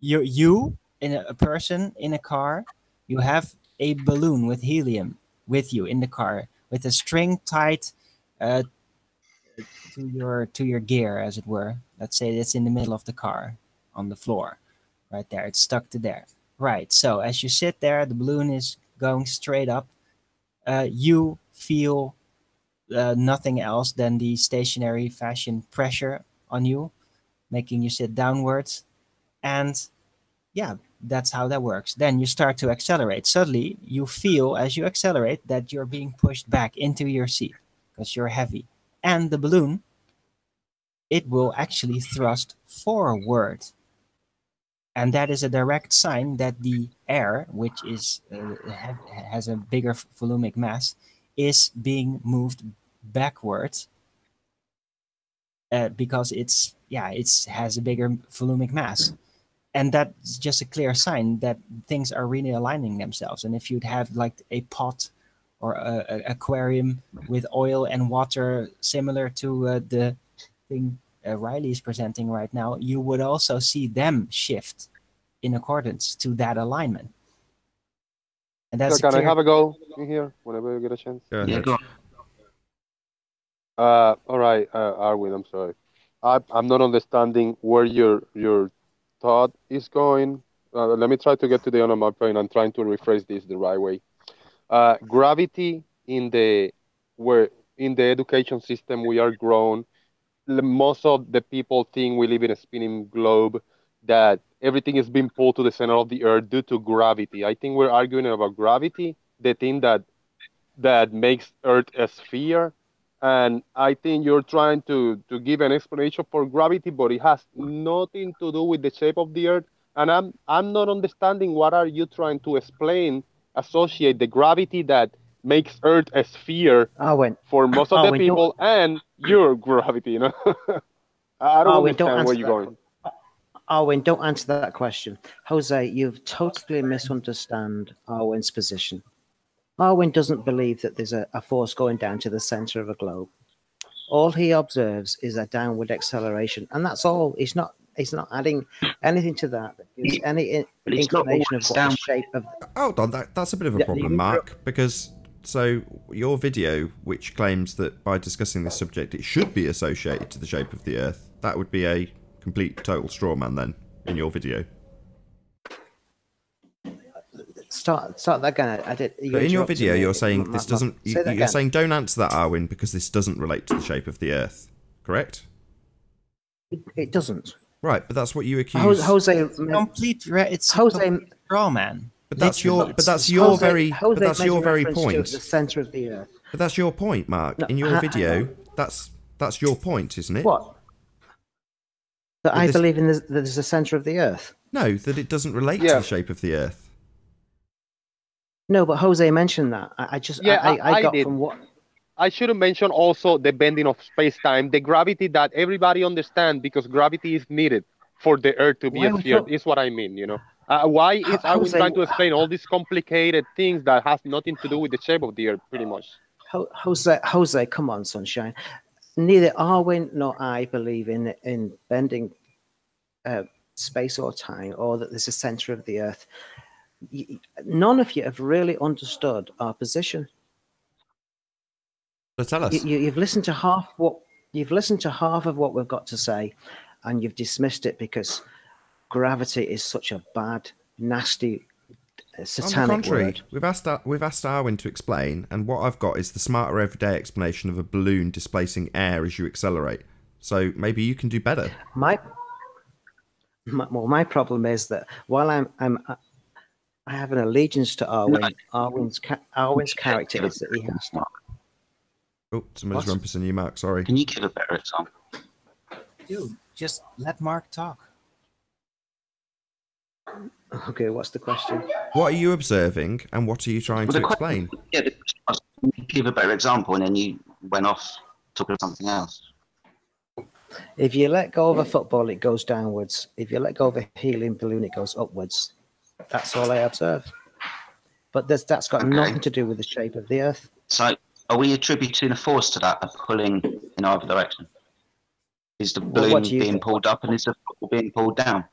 S6: You, a person in a car, you have a balloon with helium with you in the car with a string tied to your gear, as it were. Let's say it's in the middle of the car on the floor, right there. It's stuck to there. Right. So as you sit there, the balloon is going straight up. You feel nothing else than the stationary fashion pressure on you, making you sit downwards. And yeah, that's how that works. Then you start to accelerate. Suddenly, you feel as you accelerate that you're being pushed back into your seat because you're heavy. And the balloon, it will actually thrust forward. And that is a direct sign that the air, which is has a bigger volumic mass, is being moved backwards because it has a bigger volumic mass. And that's just a clear sign that things are really aligning themselves. And if you'd have like a pot or a aquarium with oil and water similar to the thing Riley is presenting right now, you would also see them shift in accordance to that alignment. And that's
S1: so can I have a go in here whenever you get a chance?
S8: Yeah, go
S1: All right, Arwin, I'm sorry. I'm not understanding where your thought is going. Let me try to get to the end of my point. I'm trying to rephrase this the right way. Gravity in the education system we are grown. Most of the people think we live in a spinning globe, that everything is being pulled to the center of the earth due to gravity. I think we're arguing about gravity, the thing that makes Earth a sphere. And I think you're trying to give an explanation for gravity, but it has nothing to do with the shape of the Earth. And I'm not understanding what are you trying to explain, associate the gravity that makes Earth a sphere for most of the people and your gravity, you know? I don't understand where you're going.
S7: Arwin, don't answer that question. Jose, you've totally misunderstood Arwin's position. Arwin doesn't believe that there's a force going down to the center of a globe. All he observes is a downward acceleration, and that's all. He's not adding anything to that. There's any inclination of what the shape of.
S4: Hold on, that's a bit of a problem, Mark, because so your video, which claims that by discussing this subject it should be associated to the shape of the Earth, that would be a complete total straw man then in your video.
S7: Start that again.
S4: But in your video, you're saying this doesn't. You're saying don't answer that, Arwin, because this doesn't relate to the shape of the Earth. Correct?
S7: It doesn't.
S4: Right, but that's what you accuse.
S7: Jose,
S6: it's Jose straw man.
S4: But that's your very point.
S7: The center of the Earth.
S4: But that's your point, Mark. In your video, that's your point, isn't it?
S7: What? That I believe in there's a center of the Earth.
S4: No, that it doesn't relate to the shape of the Earth.
S7: No, but Jose mentioned that. I got
S1: did.
S7: from what.
S1: I should have mentioned also the bending of space-time, the gravity that everybody understands, because gravity is needed for the Earth to be a sphere. Is what I mean, you know. Why is Arwin trying to explain all these complicated things that has nothing to do with the shape of the Earth, pretty much?
S7: Jose, come on, sunshine. Neither Arwin nor I believe in bending space or time, or that there's a center of the Earth. None of you have really understood our position.
S4: So tell us.
S7: You've listened to half of what we've got to say, and you've dismissed it because gravity is such a bad, nasty, satanic
S4: On the contrary,
S7: word.
S4: We've asked Arwin to explain, and what I've got is the smarter everyday explanation of a balloon displacing air as you accelerate. So maybe you can do better.
S7: My problem is that while I have an allegiance to Arwin. Arwin's character is that he has to.
S4: Oh, somebody's rumpusing you, Mark. Sorry.
S8: Can you give a better example?
S6: Dude, just let Mark talk.
S7: Okay, what's the question?
S4: What are you observing, and what are you trying to explain?
S8: Yeah, give a better example, and then you went off talking about something else.
S7: If you let go of a football, it goes downwards. If you let go of a helium balloon, it goes upwards. That's all I observe. But that's got nothing to do with the shape of the Earth.
S8: So, are we attributing a force to that, a pulling in either direction? Is the balloon being pulled up, and is the football being pulled down?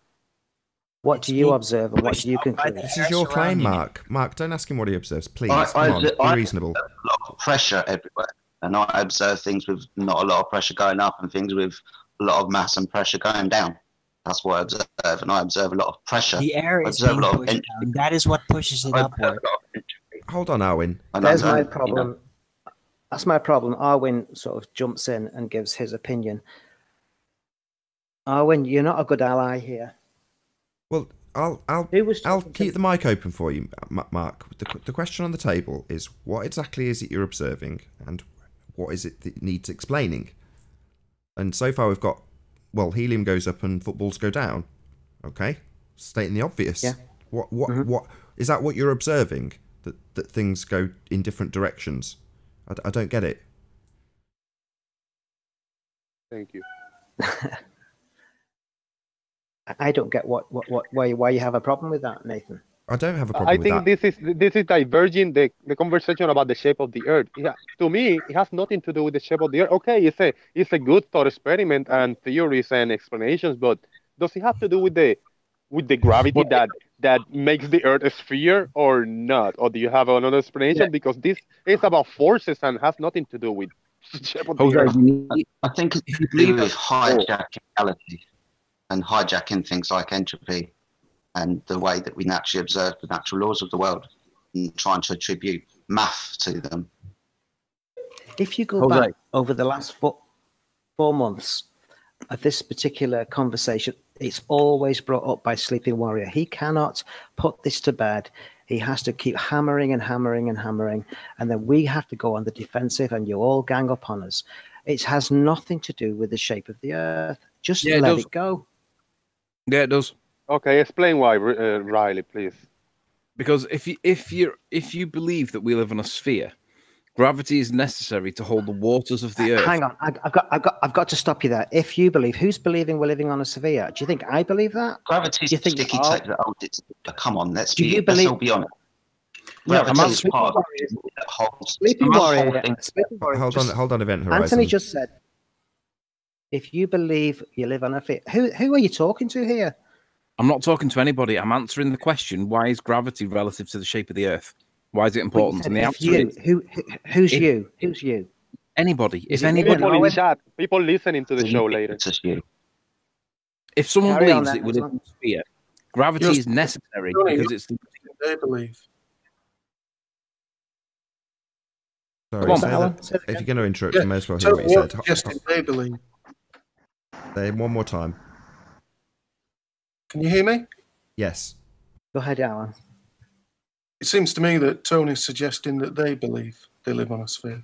S7: What do you observe and what do you conclude?
S4: This is your claim, Mark. Mark, don't ask him what he observes, please.
S8: I
S4: Come on, be reasonable.
S8: observe a lot of pressure everywhere, and I observe things with not a lot of pressure going up and things with a lot of mass and pressure going down. That's what I observe, and I observe a lot of pressure.
S6: The air
S8: I
S6: is
S8: observe
S6: being
S8: a lot of
S6: pushed
S8: entropy.
S6: down. That is what pushes it
S8: I observe
S6: upward.
S8: a lot of entropy.
S4: Hold on, Arwin.
S8: And
S7: There's
S8: I'm-
S7: my problem. That's my problem. Arwin sort of jumps in and gives his opinion. Arwin, you're not a good ally here.
S4: Well, I'll keep the mic open for you, Mark. The question on the table is, what exactly is it you're observing, and what is it that needs explaining? And so far we've got, well, helium goes up and footballs go down. Okay, stating the obvious.
S7: Yeah.
S4: What is that? What you're observing, that things go in different directions? I don't get it.
S1: Thank you.
S7: I don't get why you have a problem with that, Nathan.
S4: I don't have a problem
S1: I
S4: with
S1: think
S4: that.
S1: this is diverging the conversation about the shape of the Earth. Yeah, to me, it has nothing to do with the shape of the Earth. Okay, it's a good thought experiment and theories and explanations, but does it have to do with the gravity that makes the Earth a sphere or not? Or do you have another explanation? Because this is about forces and has nothing to do with the shape of the Earth.
S8: I think it's to do with hijacking reality and hijacking things like entropy and the way that we naturally observe the natural laws of the world and trying to attribute math to them.
S7: If you go back over the last 4 months of this particular conversation, it's always brought up by Sleeping Warrior. He cannot put this to bed. He has to keep hammering and hammering and hammering, and then we have to go on the defensive and you all gang up on us. It has nothing to do with the shape of the Earth. Just let it go.
S2: Yeah, it does.
S1: Okay, explain why, Riley, please.
S2: Because if you believe that we live on a sphere, gravity is necessary to hold the waters of the Earth.
S7: Hang on, I've got to stop you there. If you believe, who's believing we're living on a sphere? Do you think I believe that?
S8: Gravity's
S7: Do you think
S8: sticky tape that holds it together. Come on, let's
S7: Do you
S8: let's all
S7: believe-
S8: be honest.
S7: No,
S8: Gravity is
S7: Sleeping
S8: part of
S7: Warrior-
S8: that holds
S7: Sleeping
S8: the
S7: Warrior,
S8: whole thing.
S7: Sleeping Warrior
S4: Hold on, Event Horizon.
S7: Anthony just said, if you believe you live on a sphere, who are you talking to here?
S2: I'm not talking to anybody. I'm answering the question: why is gravity relative to the shape of the Earth? Why is it important? And the answer is
S7: who's you? Who's you?
S2: Anybody.
S7: Is
S2: If
S7: it
S2: anybody,
S1: People in the chat, people listening to the show later.
S8: It's just you.
S2: if someone
S7: Carry on
S2: believes
S7: then,
S2: it within
S7: Aslan.
S2: a sphere, gravity
S9: Yes.
S2: is necessary
S9: Johnny,
S2: because it's.
S9: They believe.
S4: Sorry,
S7: Come on,
S4: say
S7: Alan,
S4: that-
S7: say it
S4: if you're
S7: again.
S4: going to interrupt,
S9: Yeah,
S4: you may as well hear
S9: so
S4: what you said.
S9: suggesting they believe.
S4: Say it one more time.
S9: Can you hear me?
S4: Yes.
S7: Go ahead, Alan.
S9: It seems to me that Tony's suggesting that they believe they live on a sphere.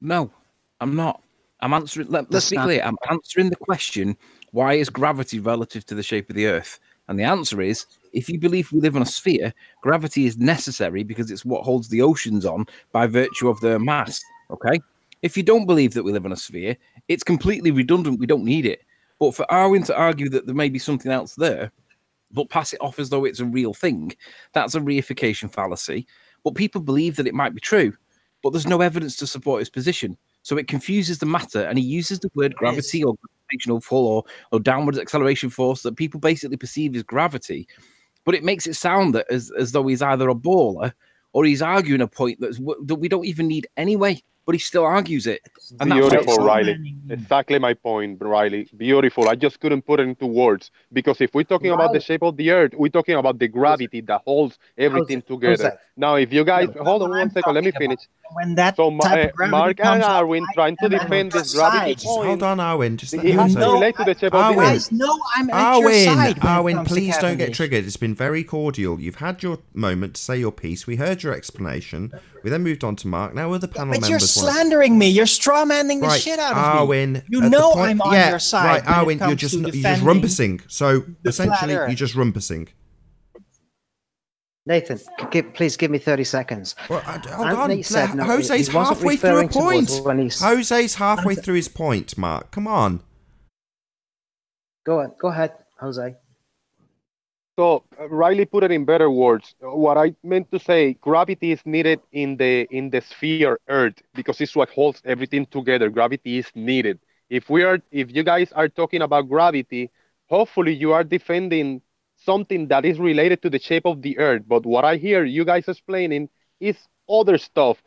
S2: No, I'm not. I'm answering. Let's be
S8: Listen,
S2: clear. I'm answering the question: why is gravity relative to the shape of the Earth? And the answer is: if you believe we live on a sphere, gravity is necessary because it's what holds the oceans on by virtue of their mass. Okay. If you don't believe that we live on a sphere, it's completely redundant. We don't need it. But for Arwin to argue that there may be something else there, but pass it off as though it's a real thing, that's a reification fallacy. But people believe that it might be true, but there's no evidence to support his position. So it confuses the matter, and he uses the word gravity or gravitational pull or downward acceleration force that people basically perceive as gravity. But it makes it sound that as though he's either a baller or he's arguing a point that we don't even need anyway. But he still argues it. And that's
S1: Beautiful,
S2: what-
S1: Riley. Exactly my point, Riley. Beautiful. I just couldn't put it into words because if we're talking about the shape of the Earth, we're talking about the gravity that holds everything together.
S7: Jose.
S1: Now, if you guys
S6: No,
S1: hold on
S6: what
S1: one
S6: I'm
S1: second, let me
S6: talking about,
S1: finish.
S6: When that
S1: So,
S6: type of gravity
S1: Mark and
S6: comes up,
S1: Arwin
S6: I
S1: trying to
S6: am on
S1: defend
S6: your
S1: this gravity
S6: side.
S4: Just
S1: point.
S4: hold on, Arwin. Just let
S1: It
S4: him
S1: has
S4: say
S1: to
S4: it.
S1: relate to the shape of the
S4: Arwin.
S1: Earth.
S6: Guys, no, I'm at your side when it
S4: Arwin,
S6: comes to
S4: please don't get
S6: Cavendish.
S4: triggered. It's been very cordial. You've had your moment to say your piece. We heard your explanation. We then moved on to Mark. Now other panel
S6: But you're
S4: members want.
S6: slandering me. You're strawmanning the
S4: Right,
S6: shit out of
S4: Arwin.
S6: me. You
S4: at the
S6: know
S4: point-
S6: I'm on
S4: yeah,
S6: your side.
S4: Right,
S6: when it
S4: Arwin, you're
S6: comes
S4: just
S6: to
S4: you're just
S6: defending
S4: rumpusing. So
S6: the
S4: essentially,
S6: flat
S4: you're just rumpusing.
S7: Nathan, please give me 30 seconds.
S4: Well, hold
S7: Anthony
S4: on.
S7: said no,
S4: Jose's
S7: he wasn't
S4: halfway through a
S7: referring to us
S4: point.
S7: when he's-
S4: Jose's halfway through his point, Mark. Come on.
S7: Go ahead, Jose.
S1: So Riley put it in better words. What I meant to say, gravity is needed in the sphere Earth because it's what holds everything together. Gravity is needed. If you guys are talking about gravity, hopefully you are defending something that is related to the shape of the Earth. But what I hear you guys explaining is other stuff,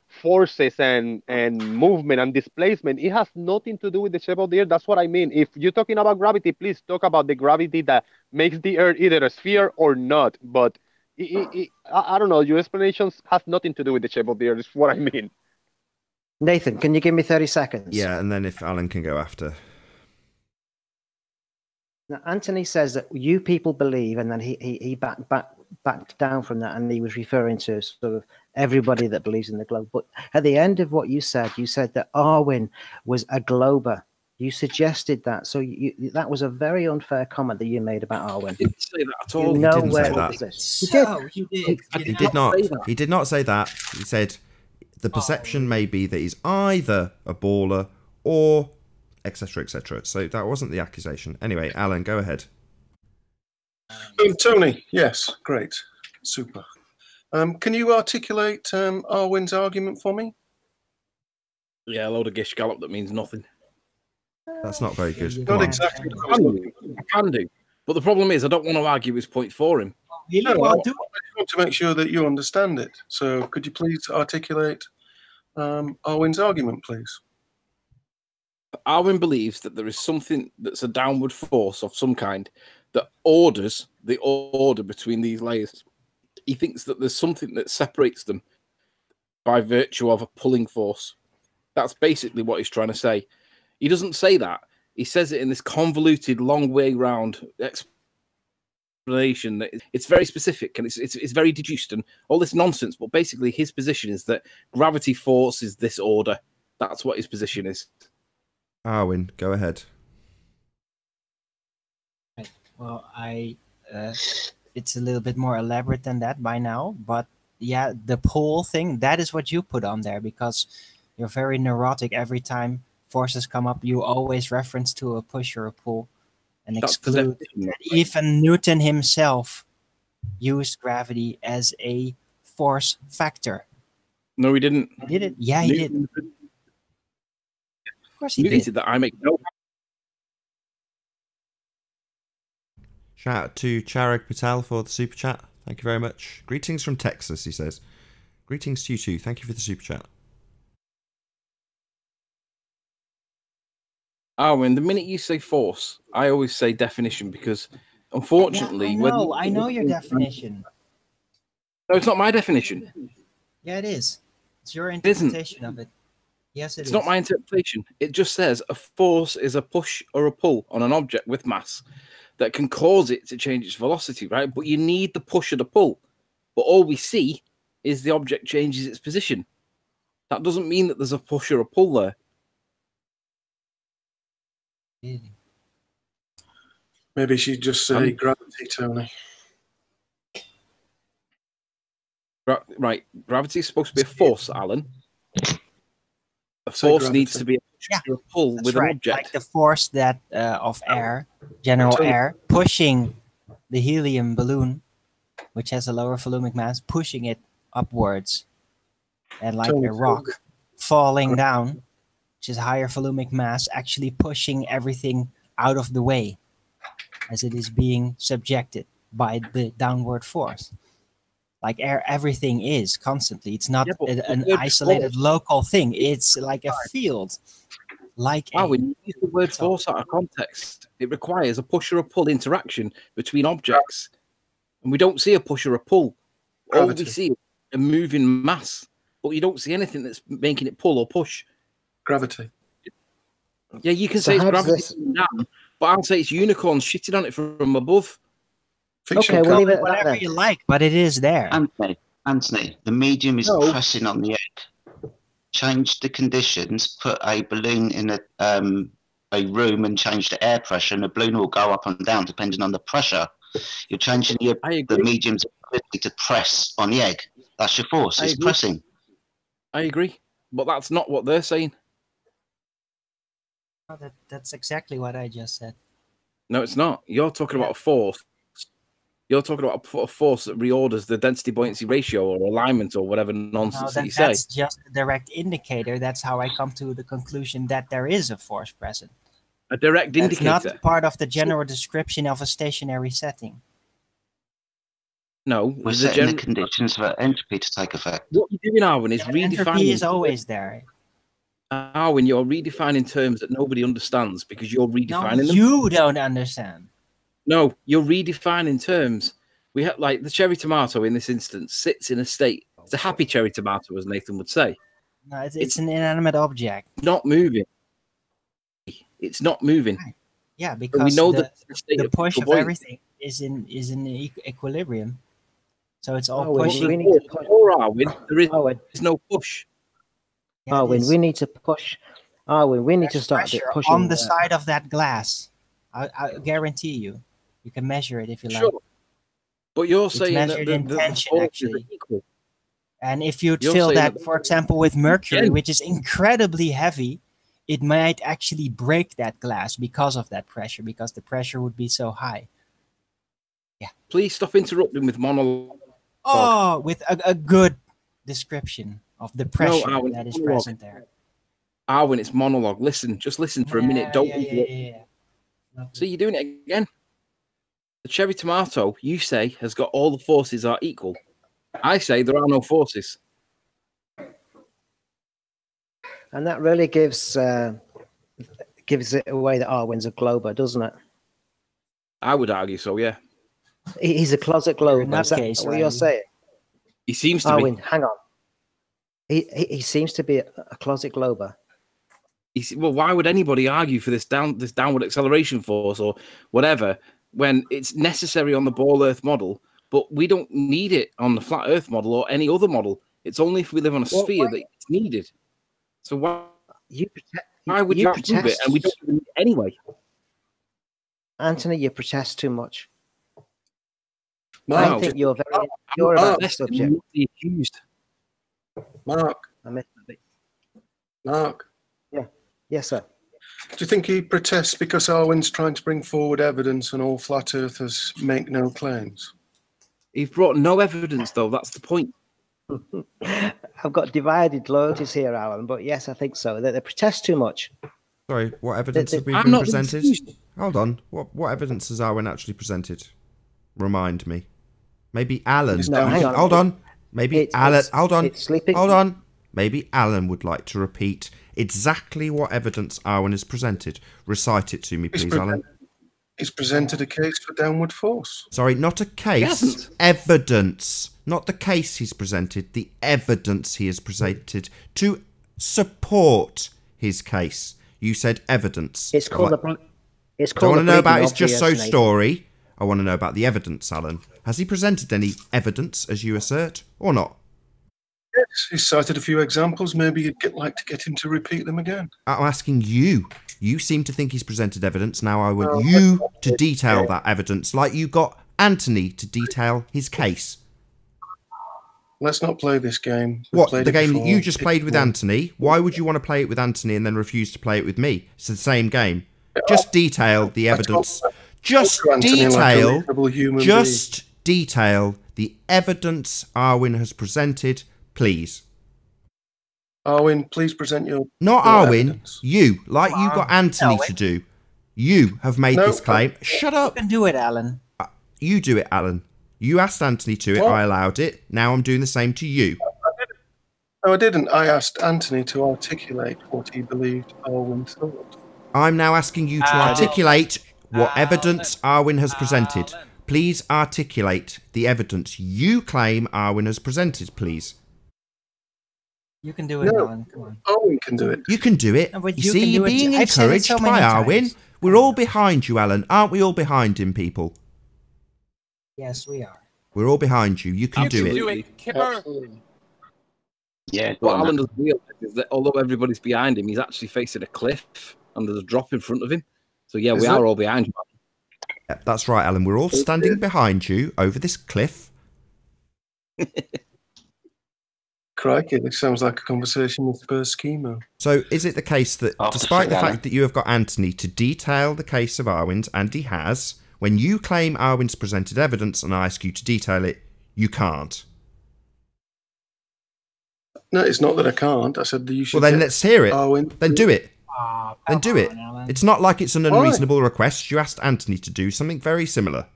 S1: forces and movement and displacement. It has nothing to do with the shape of the Earth. That's what I mean. If you're talking about gravity, please talk about the gravity that makes the Earth either a sphere or not. But I don't know. Your explanations has nothing to do with the shape of the Earth. Is what I mean.
S7: Nathan, can you give me 30 seconds?
S4: Yeah, and then if Alan can go after.
S7: Now, Anthony says that you people believe, and then he backed down from that, and he was referring to sort of everybody that believes in the globe. But at the end of what you said that Arwen was a glober. You suggested that, so that was a very unfair comment that you made about Arwen.
S2: I didn't say that at all.
S7: You
S4: He
S7: know
S4: didn't
S7: where
S4: say that.
S7: was this? You did.
S6: No, you did.
S4: He did not. He did not say that. He said the perception may be that he's either a baller or etc. etc. So that wasn't the accusation. Anyway, Alan, go ahead.
S9: Tony, yes, great, super. Can you articulate Arwen's argument for me?
S2: Yeah, a load of gish gallop that means nothing.
S4: That's not very good.
S9: Not
S4: Come on.
S9: exactly.
S2: I can do. But the problem is, I don't want to argue his point for him.
S9: No, I want to make sure that you understand it. So could you please articulate Arwen's argument, please?
S2: Arwen believes that there is something that's a downward force of some kind that orders the order between these layers. He thinks that there's something that separates them by virtue of a pulling force. That's basically what he's trying to say. He doesn't say that. He says it in this convoluted, long way round explanation. It's very specific and it's very deduced and all this nonsense. But basically, his position is that gravity forces this order. That's what his position is.
S4: Arwen, go ahead.
S6: Well, it's a little bit more elaborate than that by now, but yeah, the pull thing, that is what you put on there because you're very neurotic. Every time forces come up, you always reference to a push or a pull and exclude. Even Newton himself used gravity as a force factor.
S2: No, he didn't.
S6: He did it? Yeah, he did. Of course he did.
S2: That I make no.
S4: Shout out to Charag Patel for the super chat. Thank you very much. Greetings from Texas, he says. Greetings to you too. Thank you for the super chat.
S2: Arwen, the minute you say force, I always say definition because, unfortunately,
S6: yeah, I know your definition.
S2: No, it's not my definition.
S6: Yeah, it is. It's your interpretation of it. Yes,
S2: it's not my interpretation. It just says a force is a push or a pull on an object with mass that can cause it to change its velocity, right? But you need the push or the pull. But all we see is the object changes its position. That doesn't mean that there's a push or a pull there.
S9: Maybe she'd just say gravity, Tony.
S2: Right, gravity is supposed to be a force, Alan. A force needs to be a push or a pull with an object.
S6: Like the force that of air, general air, pushing the helium balloon, which has a lower volumic mass, pushing it upwards, and like a rock falling down, which is higher volumic mass, actually pushing everything out of the way as it is being subjected by the downward force. Like air, everything is constantly. It's not an isolated local thing. It's like a field. Like
S2: when you use the word force out of context, it requires a push or a pull interaction between objects. And we don't see a push or a pull. All we see is a moving mass. But you don't see anything that's making it pull or push.
S9: Gravity.
S2: Yeah, you can say it's gravity down, but I'll say it's unicorns shitting on it from above.
S7: Okay, we'll leave it
S6: whatever you like, but it is there.
S8: Anthony, the medium is pressing on the egg. Change the conditions, put a balloon in a room and change the air pressure, and the balloon will go up and down depending on the pressure. You're changing the medium's ability to press on the egg. That's your force. It's pressing.
S2: I agree, but that's not what they're saying.
S6: Oh, that's exactly what I just said.
S2: No, it's not. You're talking about a force. You're talking about a force that reorders the density buoyancy ratio or alignment or whatever nonsense that you say.
S6: That's just a direct indicator. That's how I come to the conclusion that there is a force present.
S2: A direct
S6: That's
S2: indicator.
S6: not part of the general description of a stationary setting.
S2: No,
S8: We're setting the conditions for entropy to take effect.
S2: What you're doing, Arwen, is
S6: Entropy
S2: redefining.
S6: is always there.
S2: Arwen, you're redefining terms that nobody understands because you're
S6: No,
S2: redefining them.
S6: you don't understand.
S2: No, you're redefining terms. We have like the cherry tomato in this instance sits in a state. It's a happy cherry tomato, as Nathan would say.
S6: No, it's an inanimate object.
S2: Not moving. It's not moving.
S6: Yeah,
S2: But
S6: because
S2: we know
S6: the
S2: that
S6: push of everything is in equilibrium. So it's all pushing.
S7: we need to push.
S2: Or Arwen, there's
S7: Arwen,
S2: no push.
S6: Yeah, it
S7: Arwen,
S6: is.
S7: we need to push. Arwen, we need to
S6: There's
S7: start
S6: pressure
S7: pushing.
S6: on the side of that glass. I guarantee you. You can measure it if you like.
S2: Sure. But you're
S6: It's
S2: saying that
S6: measured
S2: the
S6: in tension,
S2: forces are
S6: actually.
S2: equal.
S6: And if you'd
S2: You're
S6: fill
S2: saying
S6: that,
S2: that-
S6: for example, with mercury,
S2: Again.
S6: which is incredibly heavy, it might actually break that glass because of that pressure, because the pressure would be so high.
S2: Please stop interrupting with monologue.
S6: Oh, with a good description of the pressure
S2: Arwen,
S6: that is
S2: monologue.
S6: present there.
S2: Arwen, it's monologue. Listen, just listen for a minute. Don't interrupt.
S6: Yeah.
S2: See, you're doing it again. The cherry tomato, you say, has got all the forces are equal. I say there are no forces.
S7: And that really gives it away that Arwen's a glober, doesn't it?
S2: I would argue so, yeah.
S7: He's a closet glober.
S6: that
S7: Is that
S6: case,
S7: what you're
S6: right?
S7: saying?
S2: He seems to
S7: Arwen,
S2: be.
S7: hang on. He seems to be a closet glober.
S2: Well, why would anybody argue for this downward acceleration force or whatever when it's necessary on the ball Earth model, but we don't need it on the flat Earth model or any other model? It's only if we live on a sphere that it's needed. So why would you prove it? And we don't need it anyway.
S7: Anthony, you protest too much.
S2: Wow.
S7: I think you're very insecure about the
S2: Less
S7: subject.
S2: than the accused.
S9: Mark,
S7: I missed a bit.
S9: Mark,
S7: Yes, sir.
S9: do you think he protests because Arwen's trying to bring forward evidence and all flat earthers make no claims?
S2: He's brought no evidence, though. That's the point.
S7: I've got divided loyalties here, Alan, but yes, I think so. They protest too much.
S4: Sorry, what evidence have we
S2: I'm
S4: been
S2: not
S4: presented?
S2: confused.
S4: Hold on. What evidence has Arwen actually presented? Remind me. Maybe Alan.
S7: No, hang on.
S4: Hold on. Maybe Alan. Hold on.
S7: It's sleeping.
S4: Hold on. Maybe Alan would like to repeat exactly what evidence Arwen has presented. Recite it to me, please, Alan.
S9: He's presented a case for downward force.
S4: Sorry, not a case. Evidence. Not the case he's presented. The evidence he has presented to support his case. You said evidence.
S7: It's called
S4: Like-
S7: the. It's
S4: I
S7: called.
S4: want to know about his
S7: bleeding
S4: just so
S7: obvious, Nathan.
S4: story. I want to know about the evidence, Alan. Has he presented any evidence, as you assert, or not?
S9: Yes, he's cited a few examples. Maybe you'd like to get him to repeat them again.
S4: I'm asking you. You seem to think he's presented evidence. Now I want you to detail that evidence, like you got Anthony to detail his case.
S9: Let's not play this game. We've
S4: What,
S9: played
S4: the
S9: it
S4: game that you
S9: before.
S4: just played with Anthony? Why would you want to play it with Anthony and then refuse to play it with me? It's the same game. Just detail the evidence. Just
S9: to Anthony like a
S4: detail.
S9: reasonable human
S4: Just detail the evidence Arwen has presented, please.
S9: Arwen, please present your.
S4: Not
S9: your
S4: Arwen,
S9: evidence.
S4: you. Like you got Anthony to do. You have made
S9: No,
S4: this claim. Shut
S6: You
S4: up.
S6: can do it, Alan.
S4: You do it, Alan. You asked Anthony to it.
S9: What?
S4: I allowed it. Now I'm doing the same to you.
S9: No, I didn't. I asked Anthony to articulate what he believed Arwen thought.
S4: I'm now asking you to articulate what evidence Arwen has presented. Please articulate the evidence you claim Arwen has presented, please.
S6: You can do it,
S9: No.
S6: Alan. Come on.
S9: Arwen can do it.
S4: You can do it.
S6: No, but
S4: you
S6: you
S4: see,
S6: can do
S4: you're
S6: it.
S4: being
S6: I've said it
S4: encouraged
S6: so
S4: by
S6: many
S4: Arwen.
S6: times.
S4: We're all behind you, Alan. Aren't we all behind him, people?
S6: Yes, we are.
S4: We're all behind you. You can
S5: You
S4: do
S5: can
S4: it.
S5: do it, Kipper.
S8: Yeah, go
S2: What
S8: on,
S2: Alan
S8: then.
S2: doesn't realise is that although everybody's behind him, he's actually facing a cliff and there's a drop in front of him. So yeah, we are all behind you.
S4: Yeah, that's right, Alan. We're all standing behind you over this cliff.
S9: Crikey, this sounds like a conversation with Spurs Schemo.
S4: So is it the case that
S8: After
S4: despite the
S8: Alan.
S4: fact that you have got Anthony to detail the case of Arwen's, and he has, when you claim Arwen's presented evidence and I ask you to detail it, you can't?
S9: No, it's not that I can't. I said that you should.
S4: Well, then
S9: get
S4: let's hear it.
S9: Arwen.
S4: Then do it. Then do it. It's not like it's an unreasonable request. You asked Anthony to do something very similar.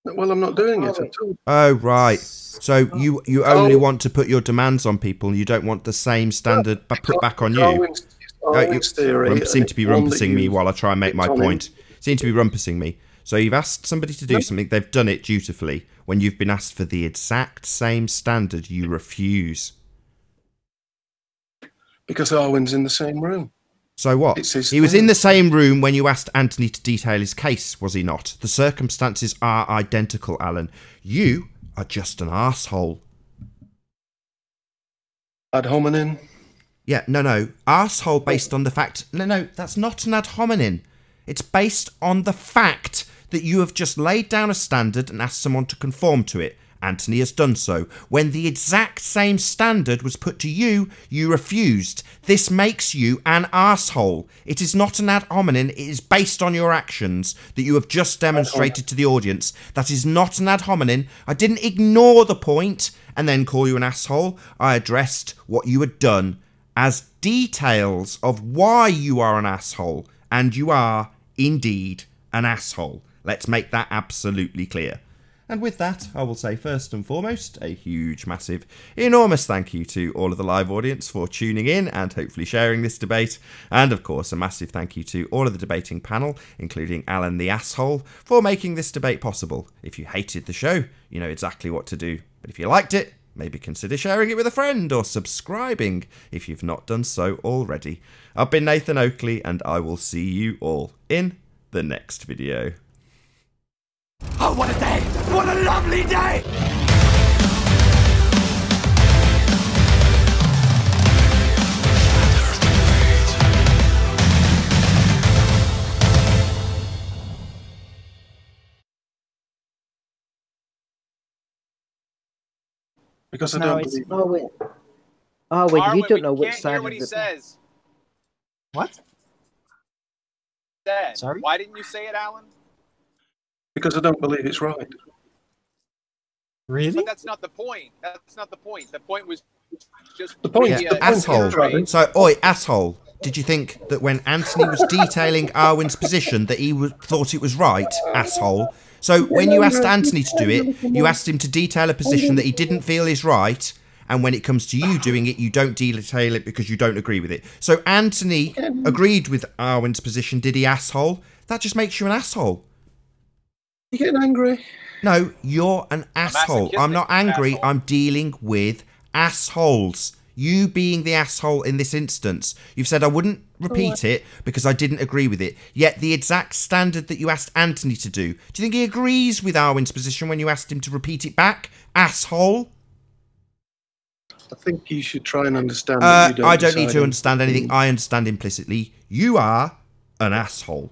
S9: Well, I'm not doing it at all.
S4: Oh, right. So you only want to put your demands on people, and you don't want the same standard put back on you. You seem to be rumpusing me while I try and make my point. Seem to be rumpusing me. So you've asked somebody to do something, they've done it dutifully. When you've been asked for the exact same standard, you refuse.
S9: Because Arwen's in the same room.
S4: So what? He was in the same room when you asked Anthony to detail his case, was he not? The circumstances are identical, Alan. You are just an arsehole.
S9: Ad hominem?
S4: Yeah, no. Arsehole based on the fact... No, that's not an ad hominem. It's based on the fact that you have just laid down a standard and asked someone to conform to it. Anthony has done so. When the exact same standard was put to you, you refused. This makes you an arsehole. It is not an ad hominem. It is based on your actions that you have just demonstrated to the audience. That is not an ad hominem. I didn't ignore the point and then call you an asshole. I addressed what you had done as details of why you are an asshole. And you are, indeed, an asshole. Let's make that absolutely clear. And with that, I will say first and foremost, a huge, massive, enormous thank you to all of the live audience for tuning in and hopefully sharing this debate. And of course, a massive thank you to all of the debating panel, including Alan the asshole, for making this debate possible. If you hated the show, you know exactly what to do. But if you liked it, maybe consider sharing it with a friend or subscribing if you've not done so already. I've been Nathan Oakley, and I will see you all in the next video.
S3: Oh, what a day! What a lovely day!
S9: Because I don't believe...
S7: Arwen, you don't know which
S5: can't
S7: side
S5: hear
S7: of
S5: what he
S7: the...
S5: says.
S6: What?
S5: Said.
S6: Sorry?
S5: Why didn't you say it, Alan?
S9: Because I don't believe it's right.
S6: Really?
S5: But that's not the point. That's not the point. The point was just
S9: the point.
S4: Yeah, asshole. So, oi, asshole. Did you think that when Anthony was detailing Arwen's position that he thought it was right, asshole? So when you asked Anthony to do it, you asked him to detail a position that he didn't feel is right, and when it comes to you doing it, you don't detail it because you don't agree with it. So Anthony agreed with Arwen's position, did he, asshole? That just makes you an asshole.
S9: You getting angry?
S4: No, you're an asshole. I'm not angry.
S5: Asshole.
S4: I'm dealing with assholes. You being the asshole in this instance. You've said I wouldn't repeat it because I didn't agree with it. Yet the exact standard that you asked Anthony to do. Do you think he agrees with Arwen's position when you asked him to repeat it back? Asshole.
S9: I think you should try and understand that you don't
S4: I don't need to
S9: decide
S4: understand anything. I understand implicitly. You are an asshole.